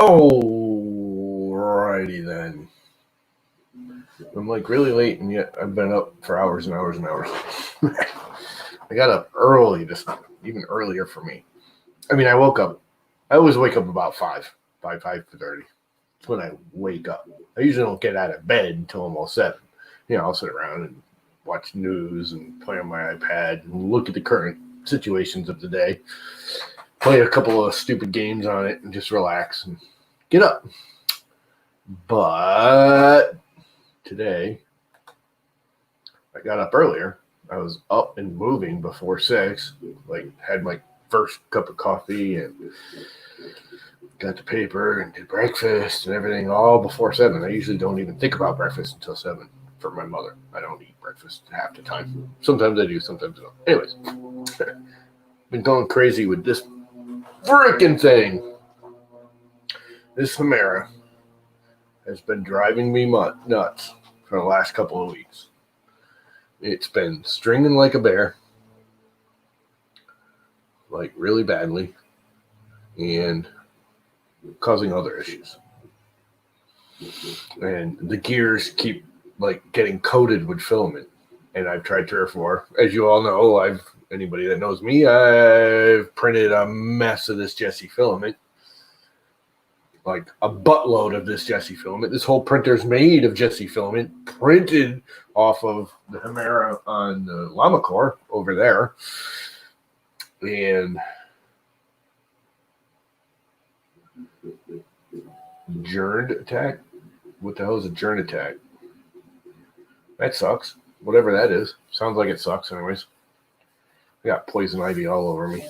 Alrighty then. I'm like really late, and yet I've been up for hours and hours and hours. I got up early, even earlier for me. I mean, I woke up. I always wake up about 5:30. That's when I wake up. I usually don't get out of bed until almost 7. I'll sit around and watch news and play on my iPad and look at the current situations of the day. Play a couple of stupid games on it and just relax and get up. But today, I got up earlier. I was up and moving before 6. Had my first cup of coffee and got the paper and did breakfast and everything all before 7. I usually don't even think about breakfast until 7 for my mother. I don't eat breakfast half the time. Sometimes I do, sometimes I don't. Anyways, been going crazy with this freaking thing. This Humera has been driving me nuts for the last couple of weeks. It's been stringing like a bear, like really badly, and causing other issues. And the gears keep getting coated with filament. And I've tried 3 or 4. As you all know, anybody that knows me, I've printed a mess of this Jesse filament. Like a buttload of this Jesse filament. This whole printer's made of Jesse filament, printed off of the Humera on the Llama Core over there. And Jern attack? What the hell is a Jern attack? That sucks. Whatever that is. Sounds like it sucks anyways. I got poison ivy all over me.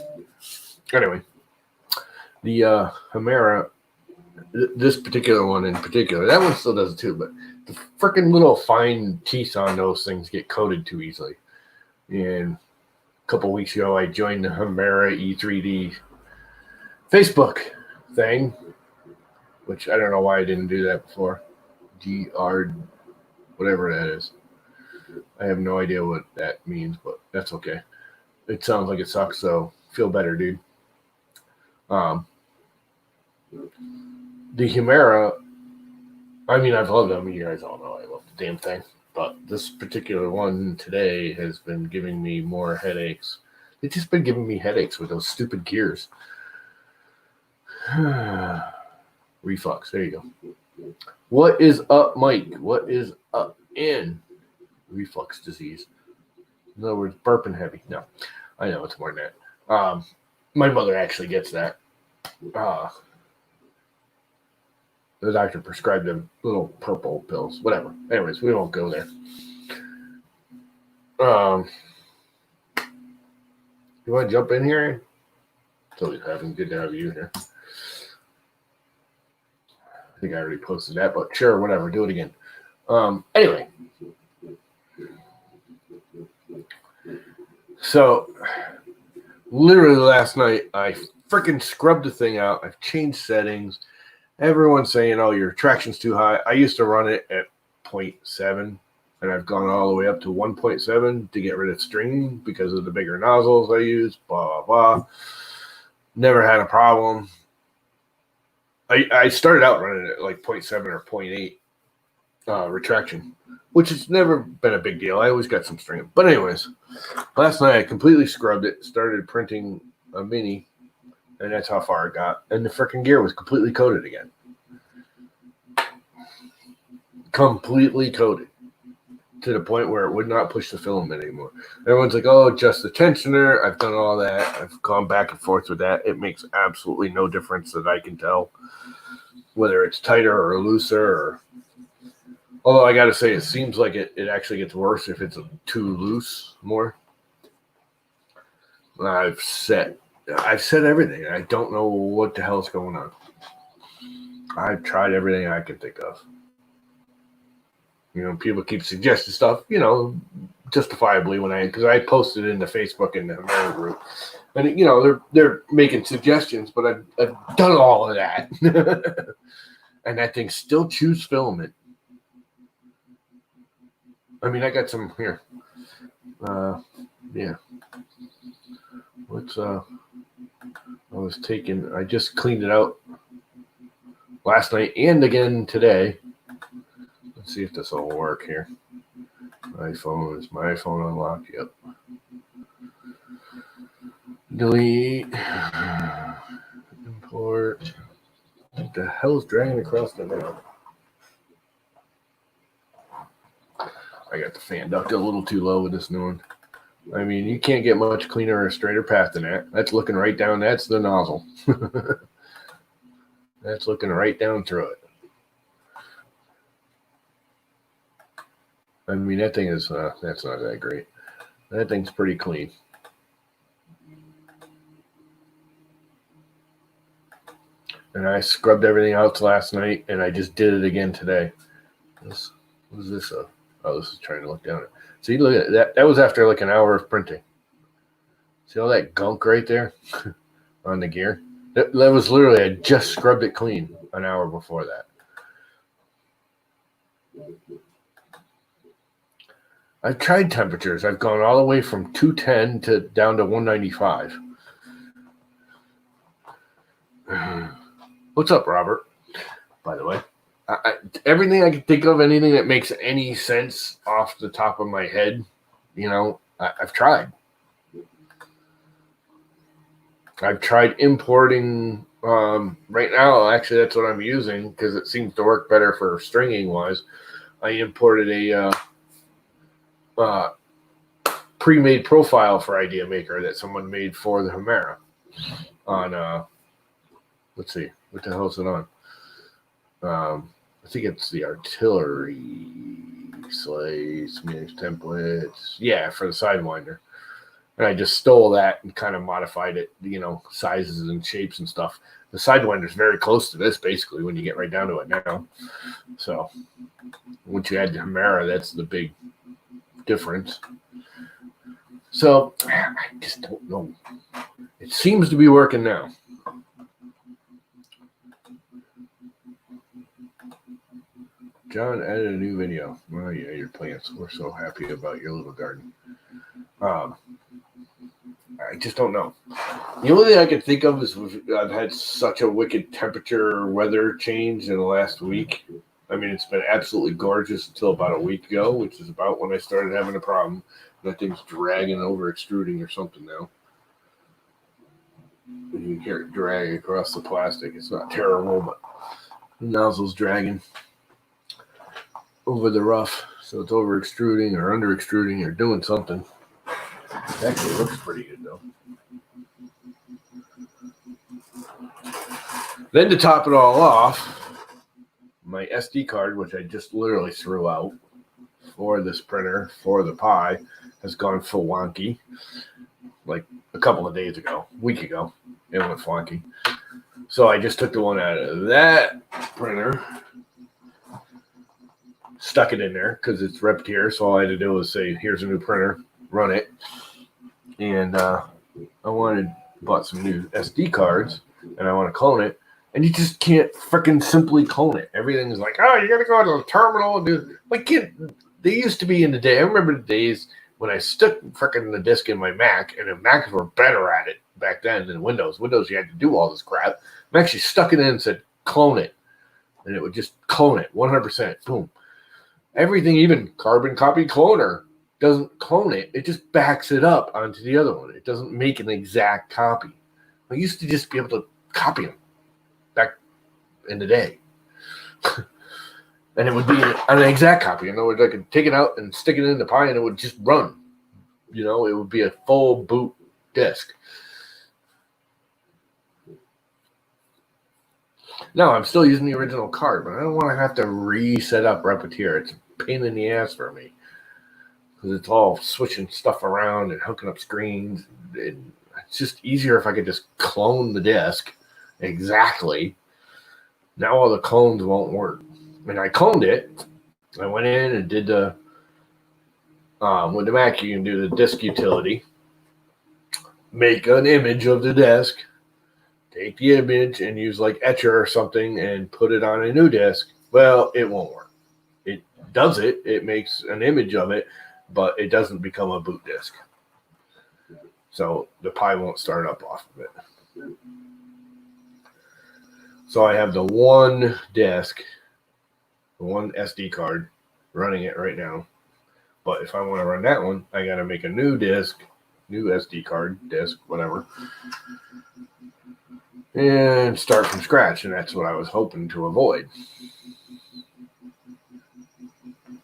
Anyway, the Humera, this particular one in particular, that one still does it too, but the freaking little fine teeth on those things get coated too easily. And a couple weeks ago, I joined the Humera E3D Facebook thing, which I don't know why I didn't do that before. GR, whatever that is. I have no idea what that means, but that's okay. It sounds like it sucks, so feel better, dude. The Humera, I mean, I've loved them. You guys all know I love the damn thing. But this particular one today has been giving me more headaches. It's just been giving me headaches with those stupid gears. Reflux, there you go. What is up, Mike? What is up in reflux disease? In other words, burping heavy. No, I know it's more than that. My mother actually gets that. The doctor prescribed them little purple pills. Whatever. Anyways, we won't go there. You want to jump in here? It's always good to have you here. I think I already posted that, but sure, whatever. Do it again. Anyway. So, literally last night, I freaking scrubbed the thing out. I've changed settings. Everyone's saying, oh, your traction's too high. I used to run it at 0.7, and I've gone all the way up to 1.7 to get rid of stringing because of the bigger nozzles I use, blah, blah, blah. Never had a problem. I started out running it like 0.7 or 0.8 retraction, which has never been a big deal. I always got some string. But anyways, last night I completely scrubbed it, started printing a mini, and that's how far it got. And the freaking gear was completely coated again. Completely coated to the point where it would not push the filament anymore. Everyone's like, oh, just the tensioner. I've done all that. I've gone back and forth with that. It makes absolutely no difference that I can tell whether it's tighter or looser. Although I got to say, it seems like it actually gets worse if it's too loose more. I've said everything. I don't know what the hell is going on. I've tried everything I can think of. People keep suggesting stuff, justifiably because I posted in the Facebook and the Humera group. And, they're making suggestions, but I've done all of that. And that thing still chews filament. I mean, I got some here. Yeah. I just cleaned it out last night and again today. Let's see if this will work here. Is my iPhone unlocked? Yep. Delete. Import. What the hell's dragging across the map? I got the fan duct a little too low with this new one. I mean, you can't get much cleaner or straighter path than that. That's looking right down. That's the nozzle. That's looking right down through it. I mean, that thing is, that's not that great. That thing's pretty clean. And I scrubbed everything out last night, and I just did it again today. What is this? Oh, this is trying to look down it. See, look at that. That was after like an hour of printing. See all that gunk right there on the gear? That was literally, I just scrubbed it clean an hour before that. I've tried temperatures. I've gone all the way from 210 to down to 195. What's up, Robert? By the way, everything I can think of, anything that makes any sense off the top of my head, I've tried. I've tried importing. Right now, actually, that's what I'm using because it seems to work better for stringing wise. I imported a pre-made profile for Idea Maker that someone made for the Hemera on. Let's see, what the hell is it on? I think it's the artillery slice, manage templates. Yeah, for the Sidewinder. And I just stole that and kind of modified it, sizes and shapes and stuff. The Sidewinder is very close to this, basically, when you get right down to it now. So once you add the Hemera, that's the big difference. So I just don't know. It seems to be working now. John added a new video. Oh, yeah, your plants. We're so happy about your little garden. I just don't know. The only thing I can think of is I've had such a wicked temperature weather change in the last week. I mean, it's been absolutely gorgeous until about a week ago, which is about when I started having a problem. That thing's dragging over, extruding or something now. You can hear it drag across the plastic. It's not terrible, but the nozzle's dragging over the rough. So it's over extruding or under extruding or doing something. It actually looks pretty good, though. Then to top it all off, my SD card, which I just literally threw out for this printer, for the Pi, has gone full wonky. Like a couple of days ago, a week ago, it went wonky. So I just took the one out of that printer, stuck it in there because it's Repetier. So all I had to do was say, here's a new printer, run it. And I bought some new SD cards, and I want to clone it. And you just can't freaking simply clone it. Everything's like, oh, you got to go to the terminal and do. Like, they used to be in the day. I remember the days when I stuck freaking the disk in my Mac, and the Macs were better at it back then than Windows. Windows, you had to do all this crap. I actually stuck it in and said, clone it. And it would just clone it, 100%. Boom. Everything, even Carbon Copy Cloner, doesn't clone it. It just backs it up onto the other one. It doesn't make an exact copy. I used to just be able to copy them back in the day. And it would be an exact copy. In other words, I could take it out and stick it in the Pi and it would just run. It would be a full boot disk. No, I'm still using the original card, but I don't want to have to reset up Repetier. It's a pain in the ass for me. Because it's all switching stuff around and hooking up screens. And it's just easier if I could just clone the disk exactly. Now all the clones won't work. And I cloned it. I went in and did the with the Mac, you can do the disk utility. Make an image of the disk. Take the image and use like Etcher or something and put it on a new disk. Well, it won't work. It does it. It makes an image of it, but it doesn't become a boot disk. So the Pi won't start up off of it. So I have the one disk, the one SD card running it right now. But if I want to run that one, I got to make a new disk, new SD card, disk, whatever, and start from scratch. And that's what I was hoping to avoid.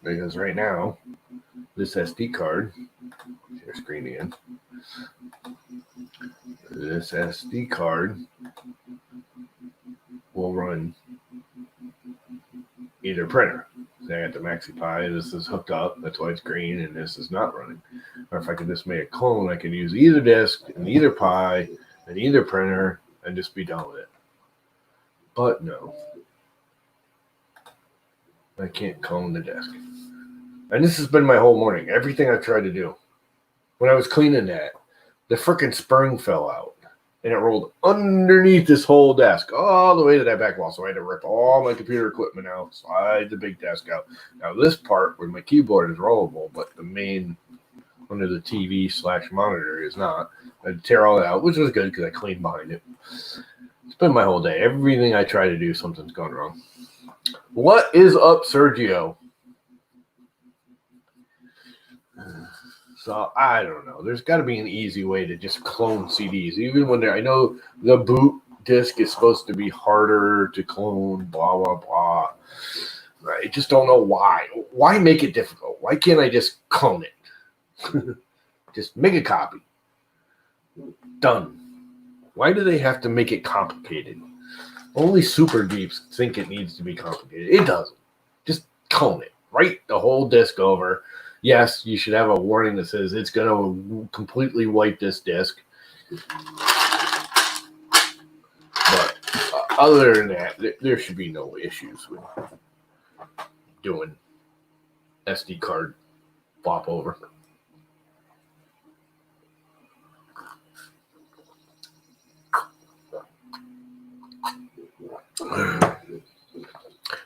Because right now, this SD card, share screen again, this SD card will run either printer. So I got the MaxiPi, this is hooked up, that's why it's green, and this is not running. Or if I could just make a clone, I could use either disk and either Pi and either printer and just be done with it. But no, I can't clone the disk. And this has been my whole morning. Everything I've tried to do. When I was cleaning that, the frickin' spring fell out. And it rolled underneath this whole desk, all the way to that back wall. So I had to rip all my computer equipment out, slide the big desk out. Now this part where my keyboard is rollable, but the main under the TV/monitor is not. I had to tear all that out, which was good because I cleaned behind it. It's been my whole day. Everything I try to do, something's gone wrong. What is up, Sergio? So I don't know. There's got to be an easy way to just clone CDs, even when I know the boot disk is supposed to be harder to clone. Blah blah blah. I just don't know why. Why make it difficult? Why can't I just clone it? Just make a copy. Done. Why do they have to make it complicated? Only super deeps think it needs to be complicated. It doesn't. Just clone it. Write the whole disk over. Yes, you should have a warning that says it's going to completely wipe this disk. But other than that, there should be no issues with doing SD card flop over.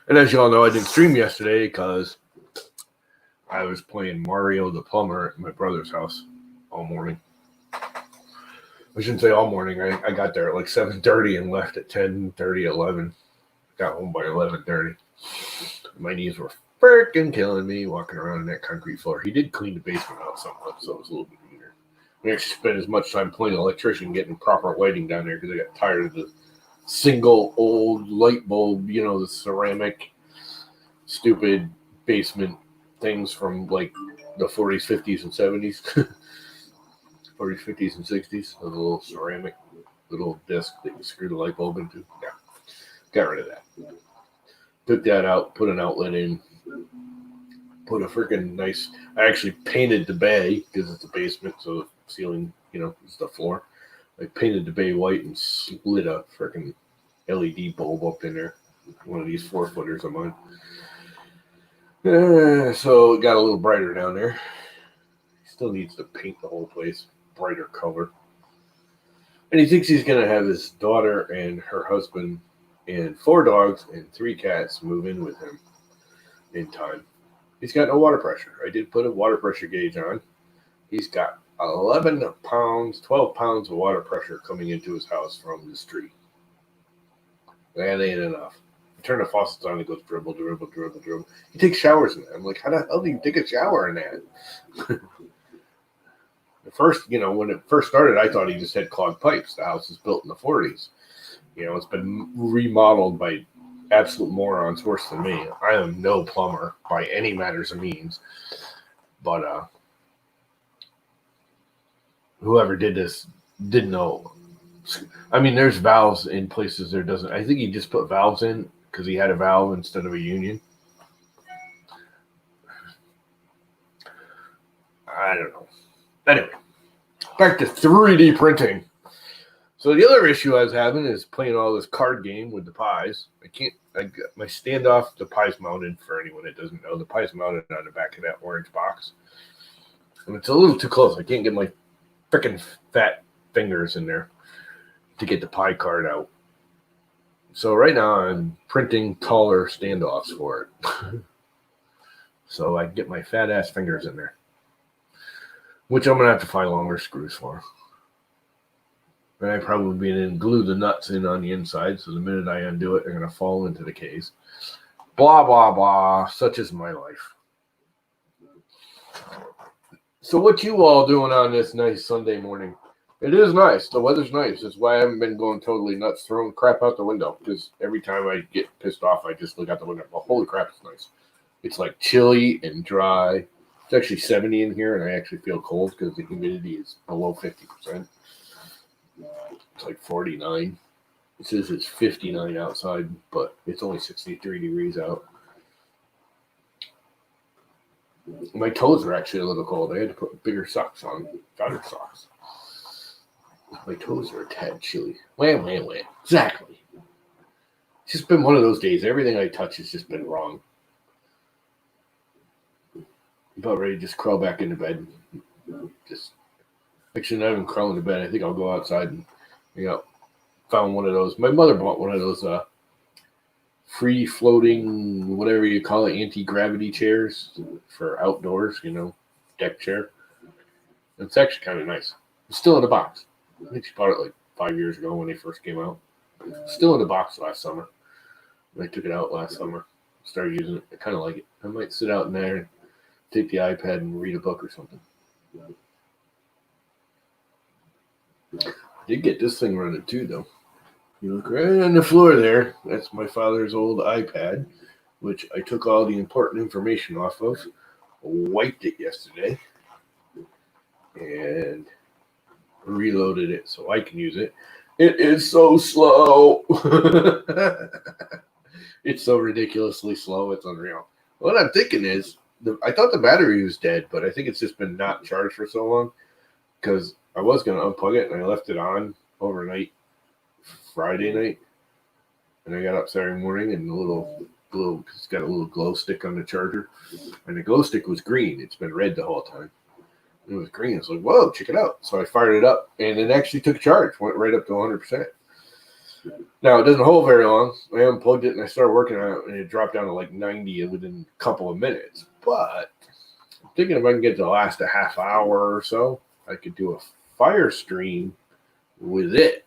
And as you all know, I didn't stream yesterday because I was playing Mario the Plumber at my brother's house all morning. I shouldn't say all morning. I got there at like 7:30 and left at 10:30, 11. Got home by 11:30. My knees were freaking killing me walking around on that concrete floor. He did clean the basement out somewhat, so it was a little bit easier. We actually spent as much time playing electrician getting proper lighting down there because I got tired of the single old light bulb, the ceramic, stupid basement things from like the 40s, 50s, and 70s. 40s, 50s, and 60s. A little ceramic little disc that you screw the light bulb into. Yeah. Got rid of that. Took that out, put an outlet in, put a freaking nice. I actually painted the bay because it's a basement, so the ceiling, is the floor. I painted the bay white and slid a freaking LED bulb up in there. One of these 4-footers of mine. So it got a little brighter down there. Still needs to paint the whole place brighter color. And he thinks he's going to have his daughter and her husband and 4 dogs and 3 cats move in with him in time. He's got no water pressure. I did put a water pressure gauge on. He's got 12 pounds of water pressure coming into his house from the street. That ain't enough. I turn the faucets on, it goes dribble, dribble, dribble, dribble. He takes showers in that. I'm like, how the hell do you take a shower in that? At first, when it first started, I thought he just had clogged pipes. The house is built in the 40s. It's been remodeled by absolute morons worse than me. I am no plumber by any matters of means. But whoever did this didn't know. I mean, there's valves in places there doesn't. I think he just put valves in because he had a valve instead of a union. I don't know. Anyway, back to 3D printing. So the other issue I was having is playing all this card game with the pies. I got my standoff, the pie's mounted, for anyone that doesn't know. The pie's mounted on the back of that orange box. And it's a little too close. I can't get my freaking fat fingers in there to get the pie card out. So right now I'm printing taller standoffs for it. So I can get my fat ass fingers in there. Which I'm going to have to find longer screws for. And I probably didn't glue the nuts in on the inside, so the minute I undo it, they're going to fall into the case. Blah, blah, blah. Such is my life. So what you all doing on this nice Sunday morning? It is nice. The weather's nice. That's why I haven't been going totally nuts, throwing crap out the window. Because every time I get pissed off, I just look out the window. Well, holy crap, it's nice. It's like chilly and dry. It's actually 70 in here, and I actually feel cold because the humidity is below 50%. It's like 49. It says it's 59 outside, but it's only 63 degrees out. My toes are actually a little cold. I had to put bigger socks on, fatter socks. My toes are a tad chilly. Wham. Exactly. It's just been one of those days. Everything I touch has just been wrong. I'm about ready to just crawl back into bed. Actually, not even crawl into bed. I think I'll go outside and, found one of those. My mother bought one of those free floating, whatever you call it, anti-gravity chairs for outdoors, deck chair. It's actually kind of nice. It's still in the box. I think she bought it like 5 years ago when they first came out. Still in the box last summer. I took it out last summer. Started using it. I kind of like it. I might sit out in there and take the iPad and read a book or something. I did get this thing running too, though. You look right on the floor there. That's my father's old iPad, which I took all the important information off of, wiped it yesterday, and reloaded it so I can use it. It is so slow. It's so ridiculously slow. It's unreal. What I'm thinking is, I thought the battery was dead, but I think it's just been not charged for so long because I was going to unplug it and I left it on overnight, Friday night, and I got up Saturday morning and it's got a little glow stick on the charger, and the glow stick was green. It's been red the whole time. It was green. I was like, whoa, check it out. So I fired it up, and it actually took a charge. Went right up to 100%. Now, it doesn't hold very long. I unplugged it, and I started working on it, and it dropped down to like 90 within a couple of minutes. But I'm thinking if I can get to last a half hour or so, I could do a fire stream with it.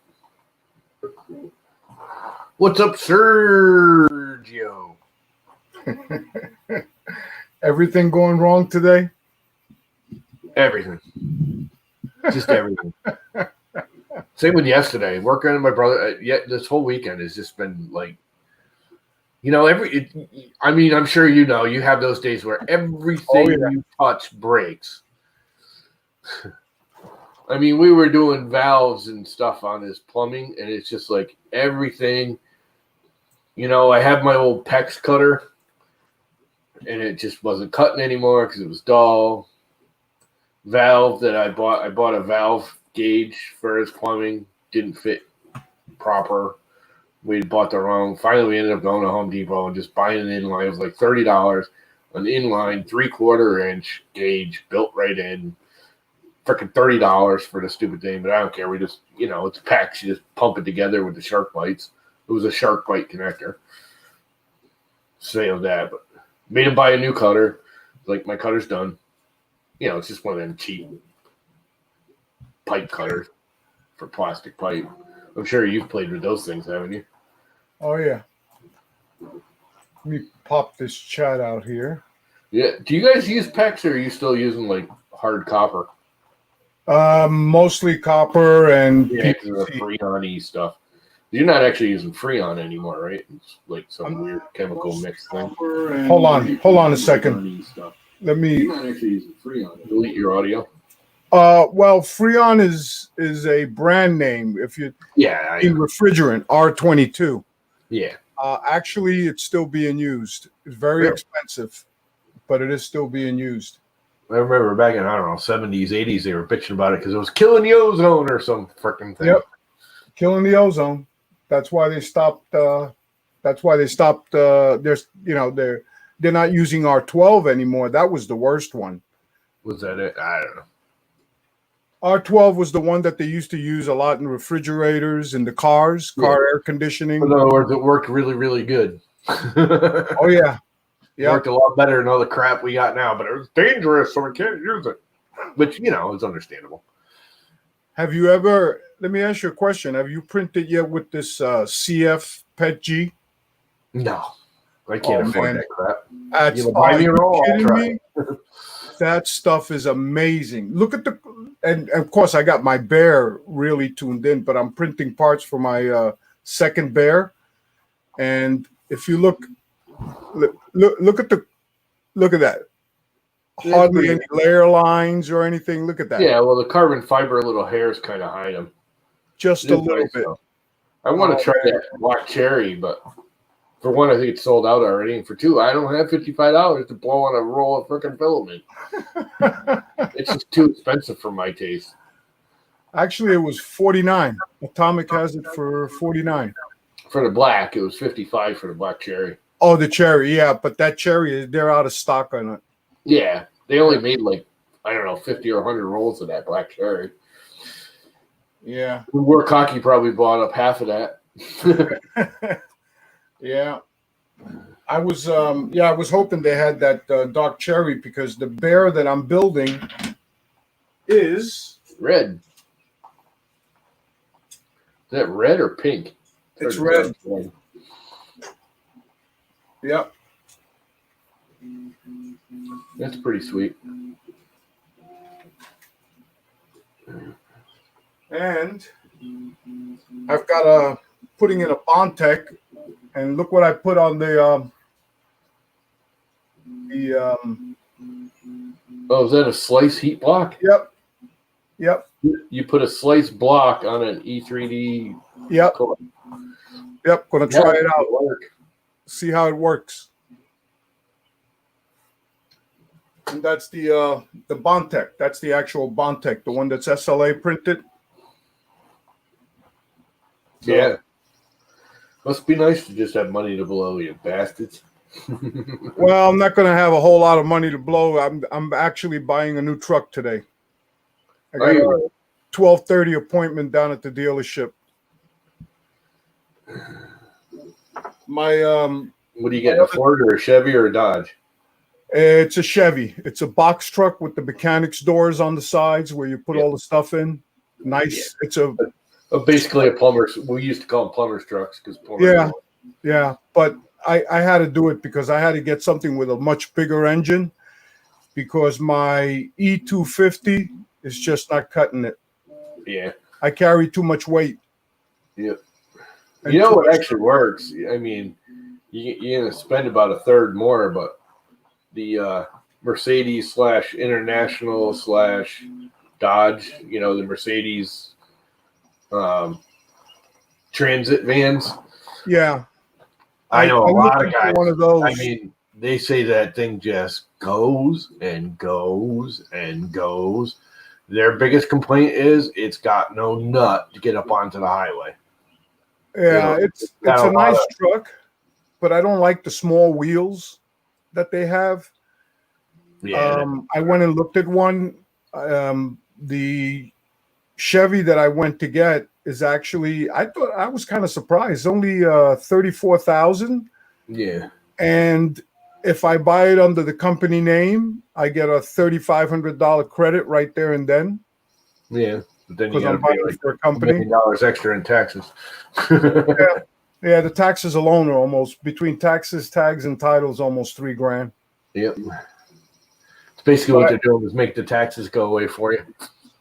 What's up, Sergio? Everything going wrong today? Everything. Just everything. Same with yesterday. Working on my brother. This whole weekend has just been like, I'm sure you have those days where everything you touch breaks. I mean, we were doing valves and stuff on his plumbing, and it's just like everything. I have my old PEX cutter, and it just wasn't cutting anymore because it was dull. Valve that I bought a valve gauge for his plumbing, didn't fit proper. We bought the wrong. Finally, we ended up going to Home Depot and just buying an inline. It was like $30, an inline 3/4 inch gauge built right in. Freaking $30 for the stupid thing, but I don't care. We just, it's PEX. You just pump it together with the shark bites. It was a shark bite connector. Same that, but made him buy a new cutter. Like, my cutter's done. It's just one of them cheap pipe cutters for plastic pipe. I'm sure you've played with those things, haven't you? Oh, yeah. Let me pop this chat out here. Yeah. Do you guys use PEX, or are you still using, like, hard copper? Mostly copper and because of the Freon-y stuff. You're not actually using Freon anymore, right? It's like some weird chemical mix thing. Hold on a second. Let me. You're not actually using Freon. Delete your audio. Well, Freon is a brand name. If you refrigerant R22. Yeah. Actually, it's still being used. It's very expensive, but it is still being used. I remember back in, 70s, 80s, they were bitching about it because it was killing the ozone or some freaking thing. Yep, killing the ozone. That's why they stopped. They're not using R12 anymore. That was the worst one. Was that it? I don't know. R12 was the one that they used to use a lot in refrigerators, in the car air conditioning. In other words, it worked really, really good. Oh, yeah. It worked a lot better than all the crap we got now, but it was dangerous, so we can't use it. Which, it's understandable. Have you ever? Let me ask you a question. Have you printed yet with this CF PET G? No, I Oh can't afford man, that crap. that's You know, buy are me a you roll, I'll kidding try me? it. That stuff is amazing. Look at the, and of course I got my bear really tuned in, but I'm printing parts for my second bear. And if you look at the look at that, It's hardly pretty. any layer lines or anything. Look at that, Yeah, well, the carbon fiber little hairs kind of hide them. just It a is little nice bit. though. I want Oh to try man, that black cherry, but for one, I think it's sold out already, and for two, I don't have $55 to blow on a roll of freaking filament. It's just too expensive for my taste. actually it was 49. Atomic has it for 49. For the black, it was 55 for the black cherry. Oh, the cherry, yeah, but that cherry, they're out of stock on it. Yeah, they only made like, I don't know, 50 or 100 rolls of that black cherry. Yeah. Work Hockey probably bought up half of that. Yeah. I was hoping they had that dark cherry because the bear that I'm building is Red. Is that red or pink? it's hard to red. tell. Red. Yep. That's pretty sweet. And I've got a putting in a Bondtech, and look what I put on the Oh, is that a slice heat block? yep. Yep. You put a slice block on an E3D. Yep. core. Yep. Gonna try it out. Work. See how it works. And that's the Bondtech. That's the actual Bondtech, the one that's SLA printed. So, Yeah. Must be nice to just have money to blow, you bastards. well, I'm not going to have a whole lot of money to blow. I'm actually buying a new truck today. I got a 12:30 appointment down at the dealership. My What do you get? A Ford or a Chevy or a Dodge? it's a Chevy. It's a box truck with the mechanics doors on the sides where you put all the stuff in. Nice. Yeah. It's a basically a plumber's. We used to call them plumber's trucks because yeah. But I had to do it because I had to get something with a much bigger engine because my E250 is just not cutting it. Yeah. I carry too much weight. Yep. And You know what actually works? I mean, you're going to spend about a third more, but the Mercedes / International / Dodge, you know, the Mercedes transit vans. Yeah. I know a lot of guys. One of those. I mean, they say that thing just goes and goes and goes. Their biggest complaint is it's got no nut to get up onto the highway. Yeah, it's a nice truck, but I don't like the small wheels that they have. Yeah. I went and looked at one. The Chevy that I went to get is actually, I thought I was kind of surprised, only 34,000. Yeah. And if I buy it under the company name, I get a $3,500 credit right there and then. Yeah. But then you got to pay like for a company. $1 million extra in taxes. Yeah, the taxes alone are almost between taxes, tags, and titles, almost $3,000. Yep. It's basically what they're doing is make the taxes go away for you.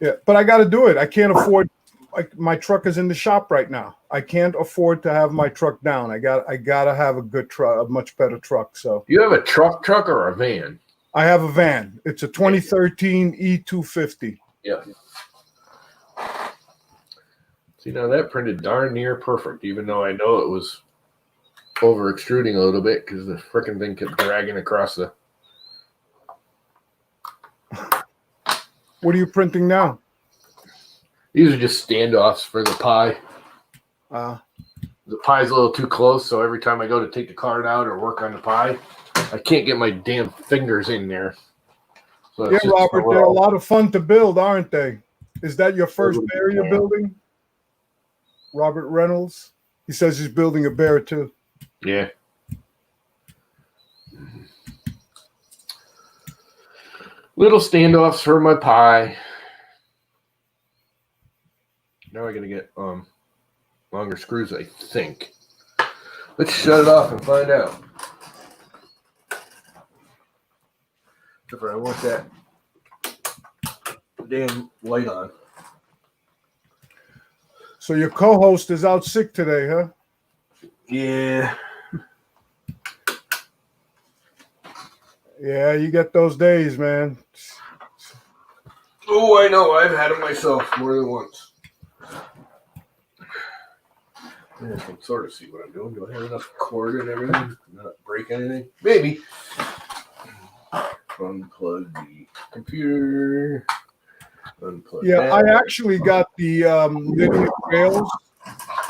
Yeah, but I got to do it. I can't afford. Like my truck is in the shop right now. I can't afford to have my truck down. I got to have a good truck, a much better truck. So you have a truck or a van? I have a van. It's a 2013 E250. Yeah. See, now that printed darn near perfect, even though I know it was over extruding a little bit because the freaking thing kept dragging across the. What are you printing now? These are just standoffs for the pie. The pie's a little too close, so every time I go to take the card out or work on the pie, I can't get my damn fingers in there. So yeah, Robert, they're a lot of fun to build, aren't they? Is that your first bear you're building? Robert Reynolds? He says he's building a bear too. Yeah. Little standoffs for my pie. Now I gotta get longer screws, I think. Let's shut it off and find out. Except for I want that damn light on. So your co-host is out sick today, huh? Yeah. Yeah, you get those days, man. Oh, I know. I've had it myself more than once. I can sort of see what I'm doing. Do I have enough cord and everything? Not break anything? Maybe. Unplug the computer. Unplug Yeah, that. I actually got the linear rails,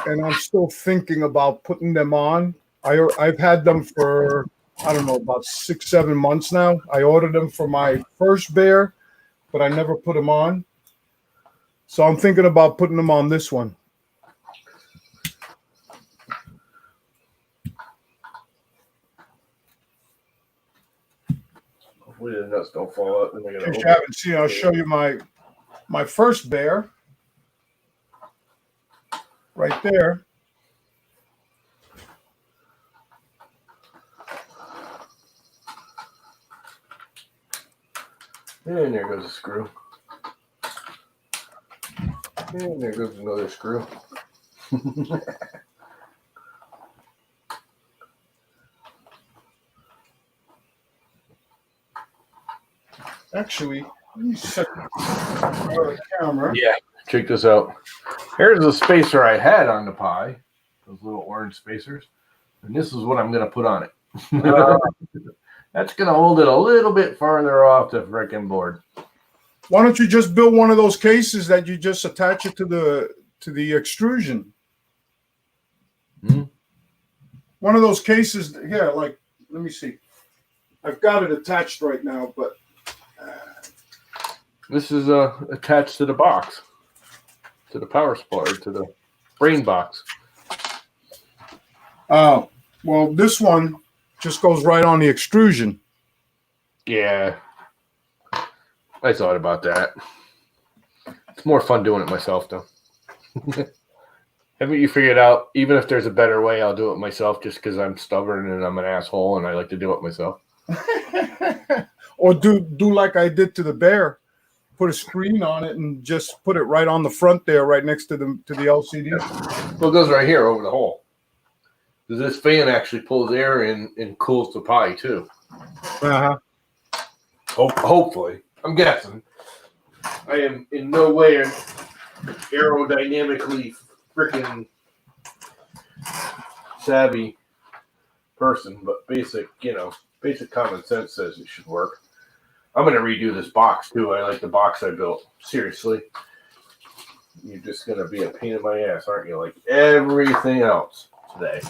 and I'm still thinking about putting them on. I've had them for, I don't know, about 6-7 months now. I ordered them for my first bear, but I never put them on. So I'm thinking about putting them on this one. Hopefully the nuts don't fall out. Then I In gotta case open you haven't seen, I'll show you my first bear right there. And there goes a screw. And there goes another screw. Actually, let me set the camera. Yeah, check this out. Here's the spacer I had on the pie. Those little orange spacers. And this is what I'm going to put on it. That's going to hold it a little bit farther off the frickin' board. Why don't you just build one of those cases that you just attach it to the extrusion? Hmm? One of those cases here, like, let me see. I've got it attached right now, but This is attached to the box, to the power supply, to the brain box. oh, well, this one just goes right on the extrusion. Yeah, I thought about that. It's more fun doing it myself, though. Haven't you figured out, even if there's a better way, I'll do it myself just because I'm stubborn and I'm an asshole and I like to do it myself. Or do like I did to the bear. Put a screen on it and just put it right on the front there, right next to the LCD. Well, it goes right here over the hole. Because this fan actually pulls air in and cools the pie, too. Uh-huh. Hopefully. I'm guessing. I am in no way an aerodynamically freaking savvy person, but basic common sense says it should work. I'm going to redo this box, too. I like the box I built. Seriously. You're just going to be a pain in my ass, aren't you? Like everything else today.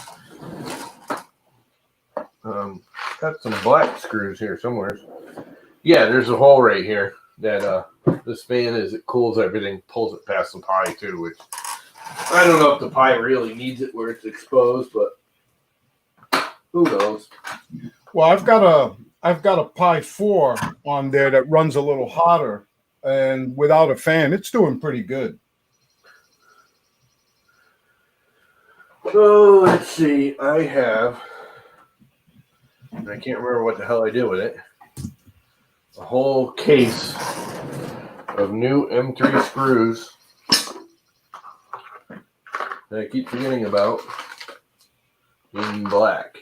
Got some black screws here somewhere. Yeah, there's a hole right here that this fan, as it cools everything, pulls it past the pie, too, which I don't know if the pie really needs it where it's exposed, but who knows? Well, I've got a Pi 4 on there that runs a little hotter, and without a fan, it's doing pretty good. So let's see. I have, and I can't remember what the hell I did with it, a whole case of new M3 screws that I keep forgetting about in black.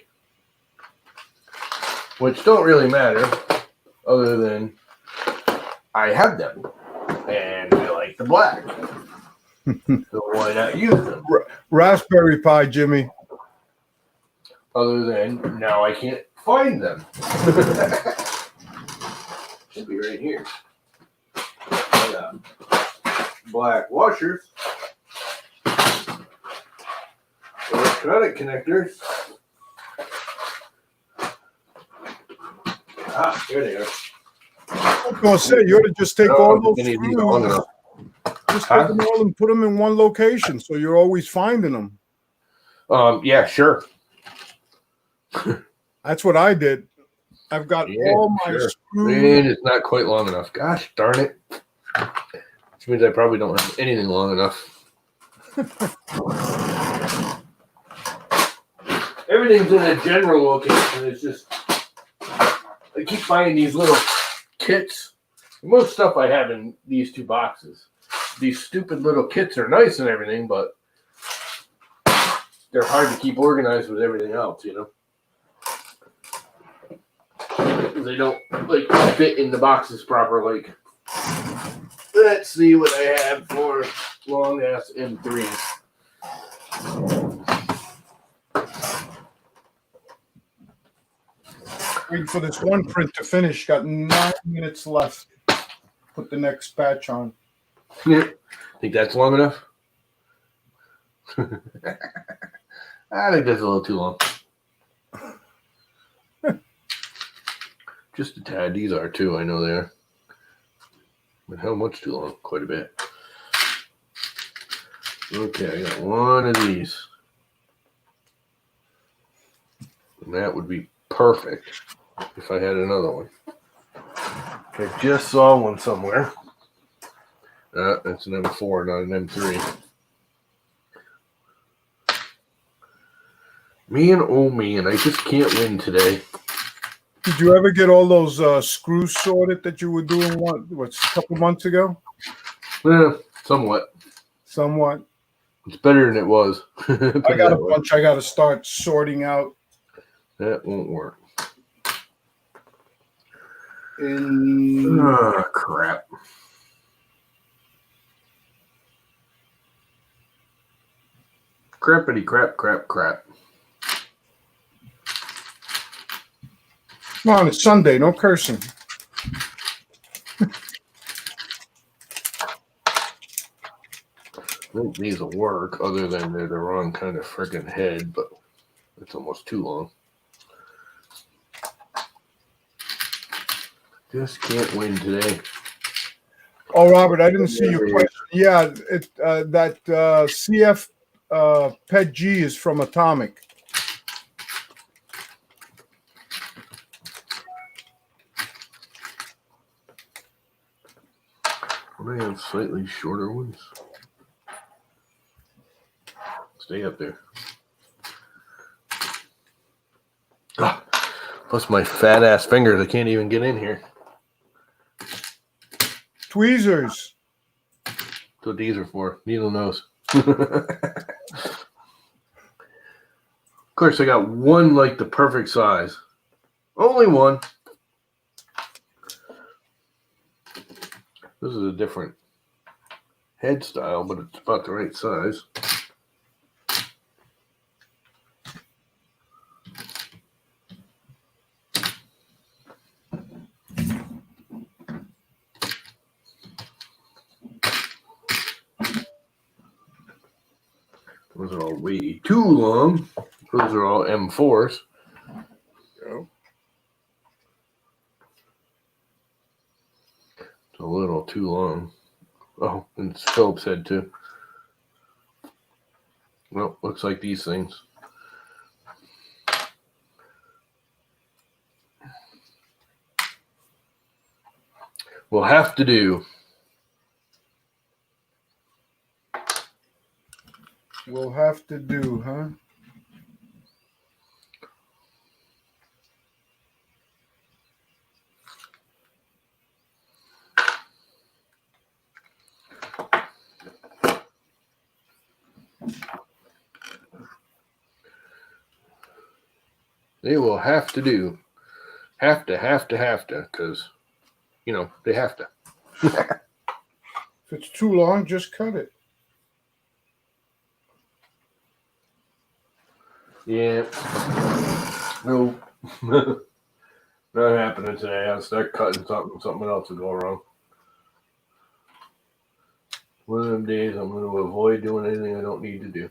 Which don't really matter, other than I have them, and I like the black. So why not use them? Raspberry Pi, Jimmy. Other than now I can't find them. Should be right here. I got black washers, electronic connectors. Ah, here they are. I was going to say, you ought to just take all those Any of these screws, long enough. just take them all and put them in one location, so you're always finding them. Yeah, sure. That's what I did. I've got all my screws. And it's not quite long enough. Gosh darn it. Which means I probably don't have anything long enough. Everything's in a general location. It's just I keep finding these little kits. Most stuff I have in these two boxes. These stupid little kits are nice and everything, but they're hard to keep organized with everything else, you know. They don't like fit in the boxes proper. Like, let's see what I have for long ass M3s. Waiting for this one print to finish. Got 9 minutes left. Put the next batch on. Yeah. Think that's long enough? I think that's a little too long. Just a tad. These are too. I know they are. But how much too long? Quite a bit. Okay, I got one of these. And that would be perfect if I had another one. I just saw one somewhere. That's an M4, not an M3. Man, oh man, I just can't win today. Did you ever get all those screws sorted that you were doing a couple months ago? Somewhat. Somewhat. It's better than it was. I got a bunch I got to start sorting out. That won't work. Oh, crap. Crappity crap, crap, crap. Come on, it's Sunday. No cursing. I think these will work, other than they're the wrong kind of freaking head, but it's almost too long. Just can't win today. Oh, Robert, I didn't see your question. Yeah, that CF PET G is from Atomic. Well, they have slightly shorter ones. Stay up there. Ah, plus my fat ass fingers, I can't even get in here. Tweezers. That's what these are for. Needle nose. Of course, I got one like the perfect size. Only one. This is a different head style, but it's about the right size. Those are all way too long. Those are all M4s. Go. It's a little too long. Oh, and it's Phillips head too. Well, looks like these things. We'll have to do. We'll have to do, huh? They will have to do. Have to, because, you know, they have to. If it's too long, just cut it. Yeah. No. Not happening today. I'll start cutting something else will go wrong. One of them days I'm going to avoid doing anything I don't need to do.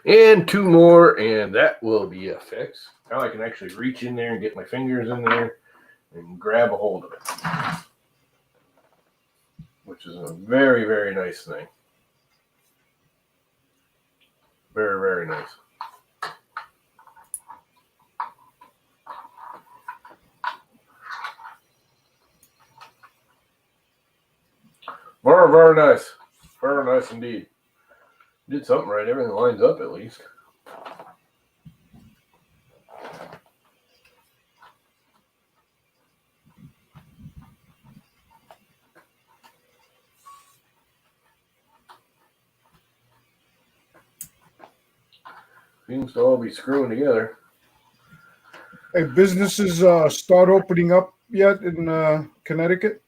And 2 more, and that will be a fix. Now I can actually reach in there and get my fingers in there and grab a hold of it, which is a very, very nice thing. Very, very nice. Very, very nice. Very nice indeed. Did something right. Everything lines up at least. Seems to all be screwing together. Hey, businesses start opening up yet in Connecticut?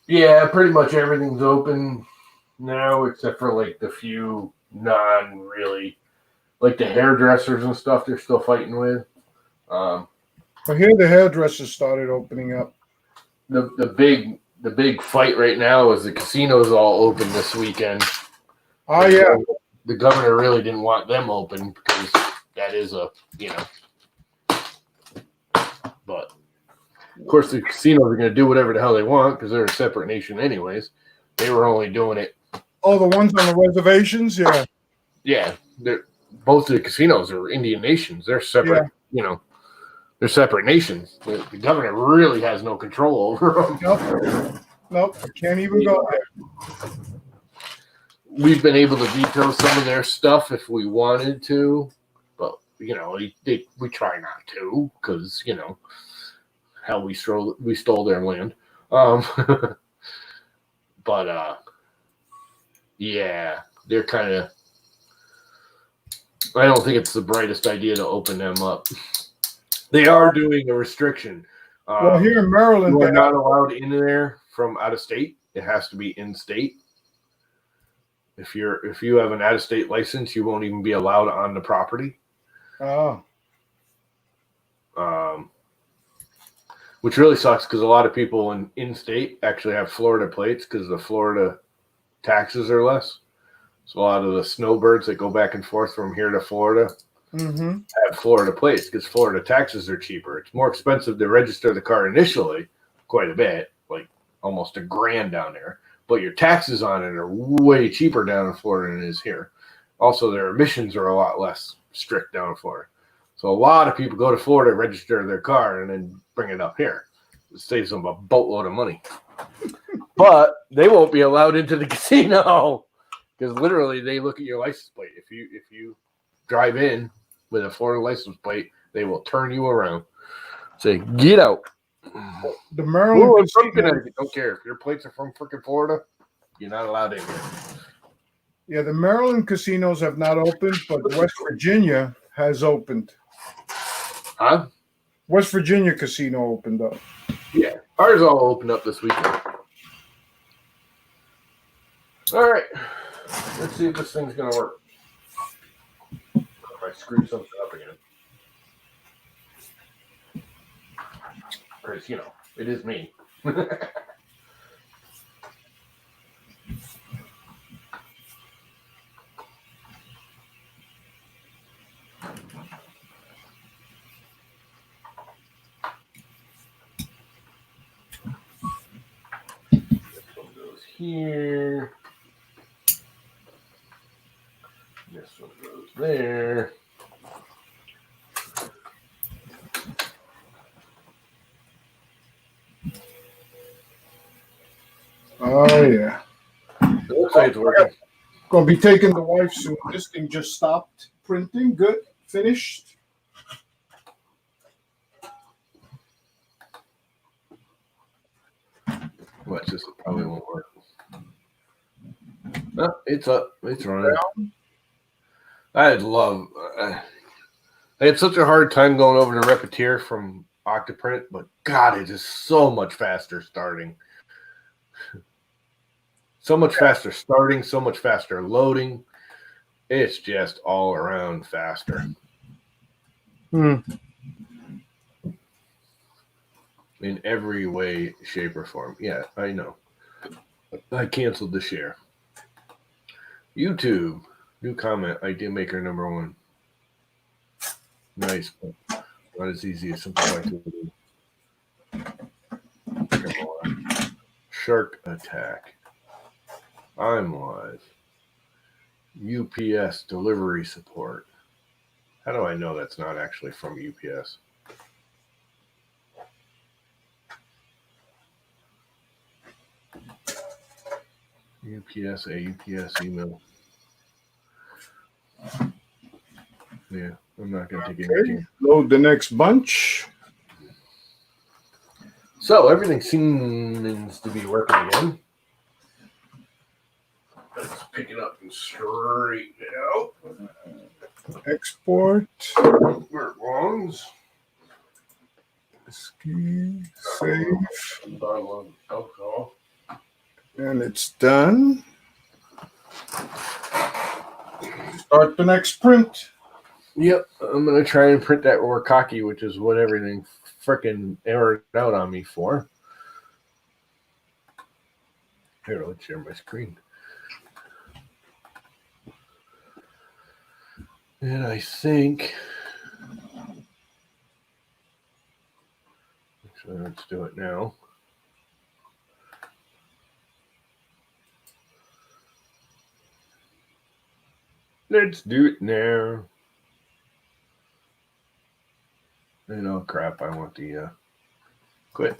Yeah, pretty much everything's open now except for like the few non-really, like the hairdressers and stuff they're still fighting with. I hear the hairdressers started opening up. The big fight right now is the casinos all open this weekend. Oh, yeah. The governor really didn't want them open because that is but of course the casinos are going to do whatever the hell they want because they're a separate nation anyways. They were only doing it. Oh, the ones on the reservations? Yeah. Yeah. Both of the casinos are Indian nations. They're separate, they're separate nations. The governor really has no control over them. Nope. Can't even go there. We've been able to veto some of their stuff if we wanted to, but we try not to because hell, we stole their land. But yeah, they're kind of. I don't think it's the brightest idea to open them up. They are doing a restriction. Well, here in Maryland, we're not allowed in there from out of state. It has to be in state. If you have an out of state license, you won't even be allowed on the property. Oh. Which really sucks because a lot of people in state actually have Florida plates because the Florida taxes are less. So a lot of the snowbirds that go back and forth from here to Florida have Florida plates because Florida taxes are cheaper. It's more expensive to register the car initially, quite a bit, like almost $1,000 down there. But your taxes on it are way cheaper down in Florida than it is here. Also, their emissions are a lot less strict down in Florida. So a lot of people go to Florida, register their car, and then bring it up here. It saves them a boatload of money. But they won't be allowed into the casino because literally they look at your license plate. If you drive in with a Florida license plate, they will turn you around. Say, get out. The Maryland Connecticut. Don't care if your plates are from freaking Florida. You're not allowed in here. Yeah, the Maryland casinos have not opened, but West Virginia has opened. Huh? West Virginia casino opened up. Yeah, ours all opened up this weekend. All right, let's see if this thing's gonna work. If I screw something up again. Because, it is me. This one goes here. This one goes there. Oh, yeah. It looks like it's working. Gonna be taking the wife soon. This thing just stopped printing. Good. Finished. Watch this. It probably won't work. Oh, it's up. It's running. I had such a hard time going over to Repetier from Octoprint, but God, it is so much faster starting. So much faster starting, so much faster loading. It's just all around faster. In every way, shape, or form. Yeah, I know. I canceled the share. YouTube. New comment. Idea maker number 1. Nice. Not as easy as simplified to come on. Shark attack. I'm live. UPS delivery support. How do I know that's not actually from UPS? UPS, a UPS email. Yeah, I'm not going to take any chance. Load the next bunch. So everything seems to be working again. Let's pick it up and straighten it out. Export. Where it belongs. Ski. Save. Bottle of alcohol. And it's done. Start the next print. Yep, I'm going to try and print that Warkaki, which is what everything frickin' errored out on me for. Here, let's share my screen. And I think... Actually, let's do it now. Let's do it now. And oh crap, I want the quit.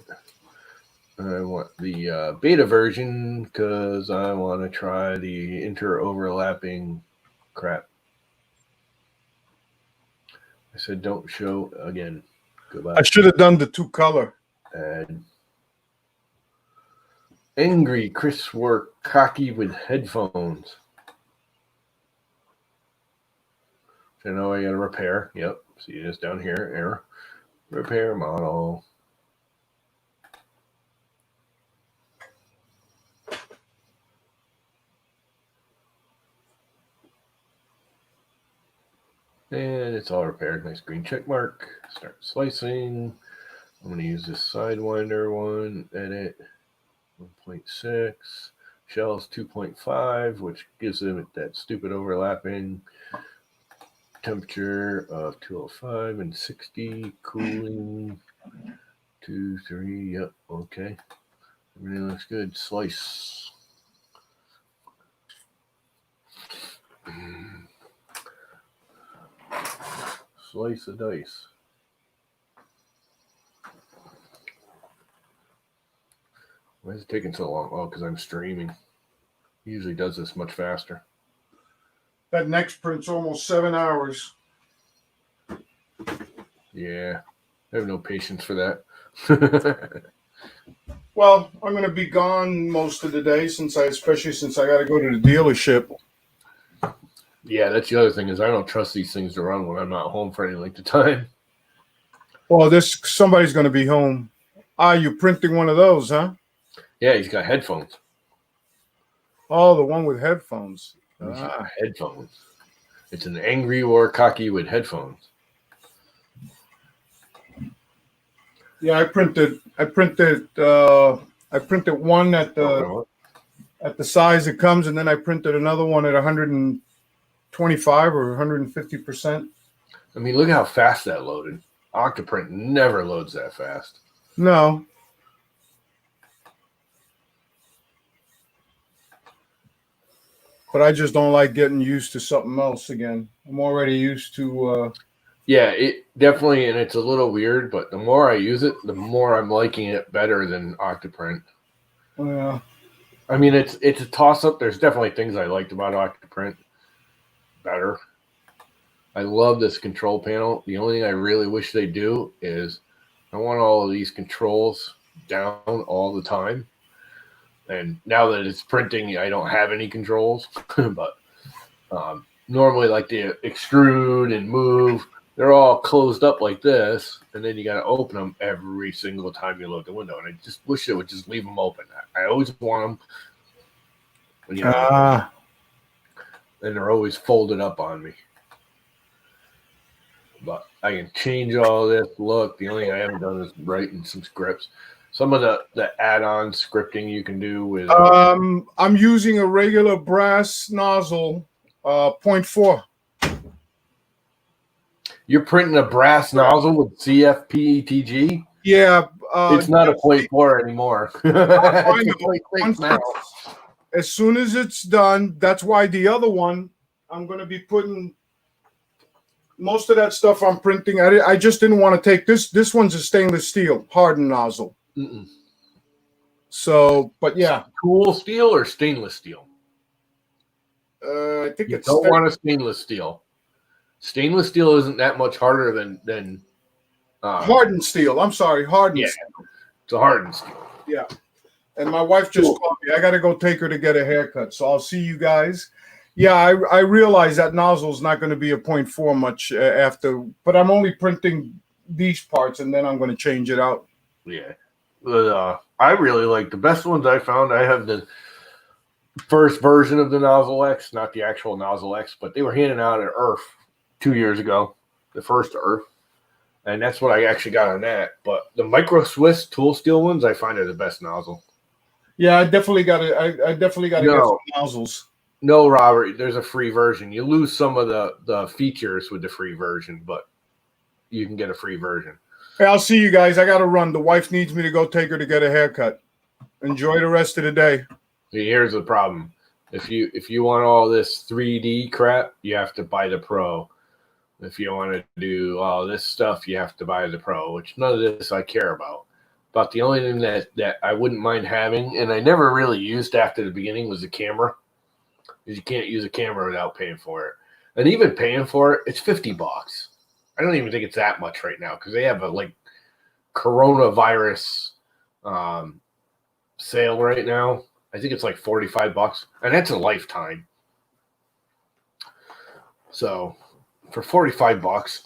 I want the beta version because I want to try the inter-overlapping crap. I said don't show again. Goodbye. I should have done the 2-color. And angry Chris were cocky with headphones. So now I got to repair. Yep. See this down here. Error. Repair model. And it's all repaired. Nice green check mark. Start slicing. I'm going to use this Sidewinder one. Edit 1.6. Shells 2.5, which gives them that stupid overlapping. Temperature of 205 and 60. Cooling 2, 3. Yep. Okay. Everything looks good. Slice. Slice of dice. Why is it taking so long? Oh, because I'm streaming. He usually does this much faster. That next print's almost 7 hours. Yeah. I have no patience for that. Well, I'm going to be gone most of the day, especially since I got to go to the dealership. Yeah, that's the other thing is I don't trust these things to run when I'm not home for any length of time. Well, somebody's going to be home. You're printing one of those, huh? Yeah, he's got headphones. Oh, the one with headphones. He's got headphones. It's an angry Warkaki with headphones. Yeah, I printed one at the size it comes, and then I printed another one at 125 or 150%. I mean, look at how fast that loaded. Octoprint never loads that fast. No. But I just don't like getting used to something else again. I'm already used to... Yeah, it definitely, and it's a little weird, but the more I use it, the more I'm liking it better than Octoprint. Yeah. I mean, it's a toss-up. There's definitely things I liked about Octoprint better. I love this control panel. The only thing I really wish they do is I want all of these controls down all the time. And now that it's printing, I don't have any controls. But normally, like the extrude and move, they're all closed up like this. And then you got to open them every single time you load the window. And I just wish it would just leave them open. I always want them. You know, and they're always folded up on me. But I can change all this look. The only thing I haven't done is writing some scripts. Some of the add-on scripting you can do with... I'm using a regular brass nozzle, 0.4. You're printing a brass nozzle with CFPETG? Yeah. It's not a plate 4 anymore. I It's a know. plate 6 now. As soon as it's done, that's why the other one, I'm going to be putting most of that stuff I'm printing. I just didn't want to take this. This one's a stainless steel hardened nozzle. Mm-mm. So, but yeah. Tool steel or stainless steel? I think You it's don't want a stainless steel. Stainless steel isn't that much harder than hardened steel. I'm sorry, hardened steel. It's a hardened steel. Yeah. And my wife just called me. I got to go take her to get a haircut. So I'll see you guys. Yeah, I realize that nozzle is not going to be a 0.4 much after, but I'm only printing these parts and then I'm going to change it out. Yeah. But, I really like the best ones I found. I have the first version of the Nozzle X, not the actual Nozzle X, but they were handing out at Earth 2 years ago, the first Earth. And that's what I actually got on that. But the Micro Swiss tool steel ones I find are the best nozzle. Yeah, I definitely got to. I definitely got to get some nozzles. No, Robert, there's a free version. You lose some of the features with the free version, but you can get a free version. Hey, I'll see you guys. I got to run. The wife needs me to go take her to get a haircut. Enjoy the rest of the day. See, here's the problem. If you want all this 3D crap, you have to buy the Pro. If you want to do all this stuff, you have to buy the Pro, which none of this I care about. But the only thing that I wouldn't mind having, and I never really used after the beginning, was the camera. Because you can't use a camera without paying for it. And even paying for it, it's $50. I don't even think it's that much right now because they have a like coronavirus sale right now. I think it's like $45, and that's a lifetime. So for $45,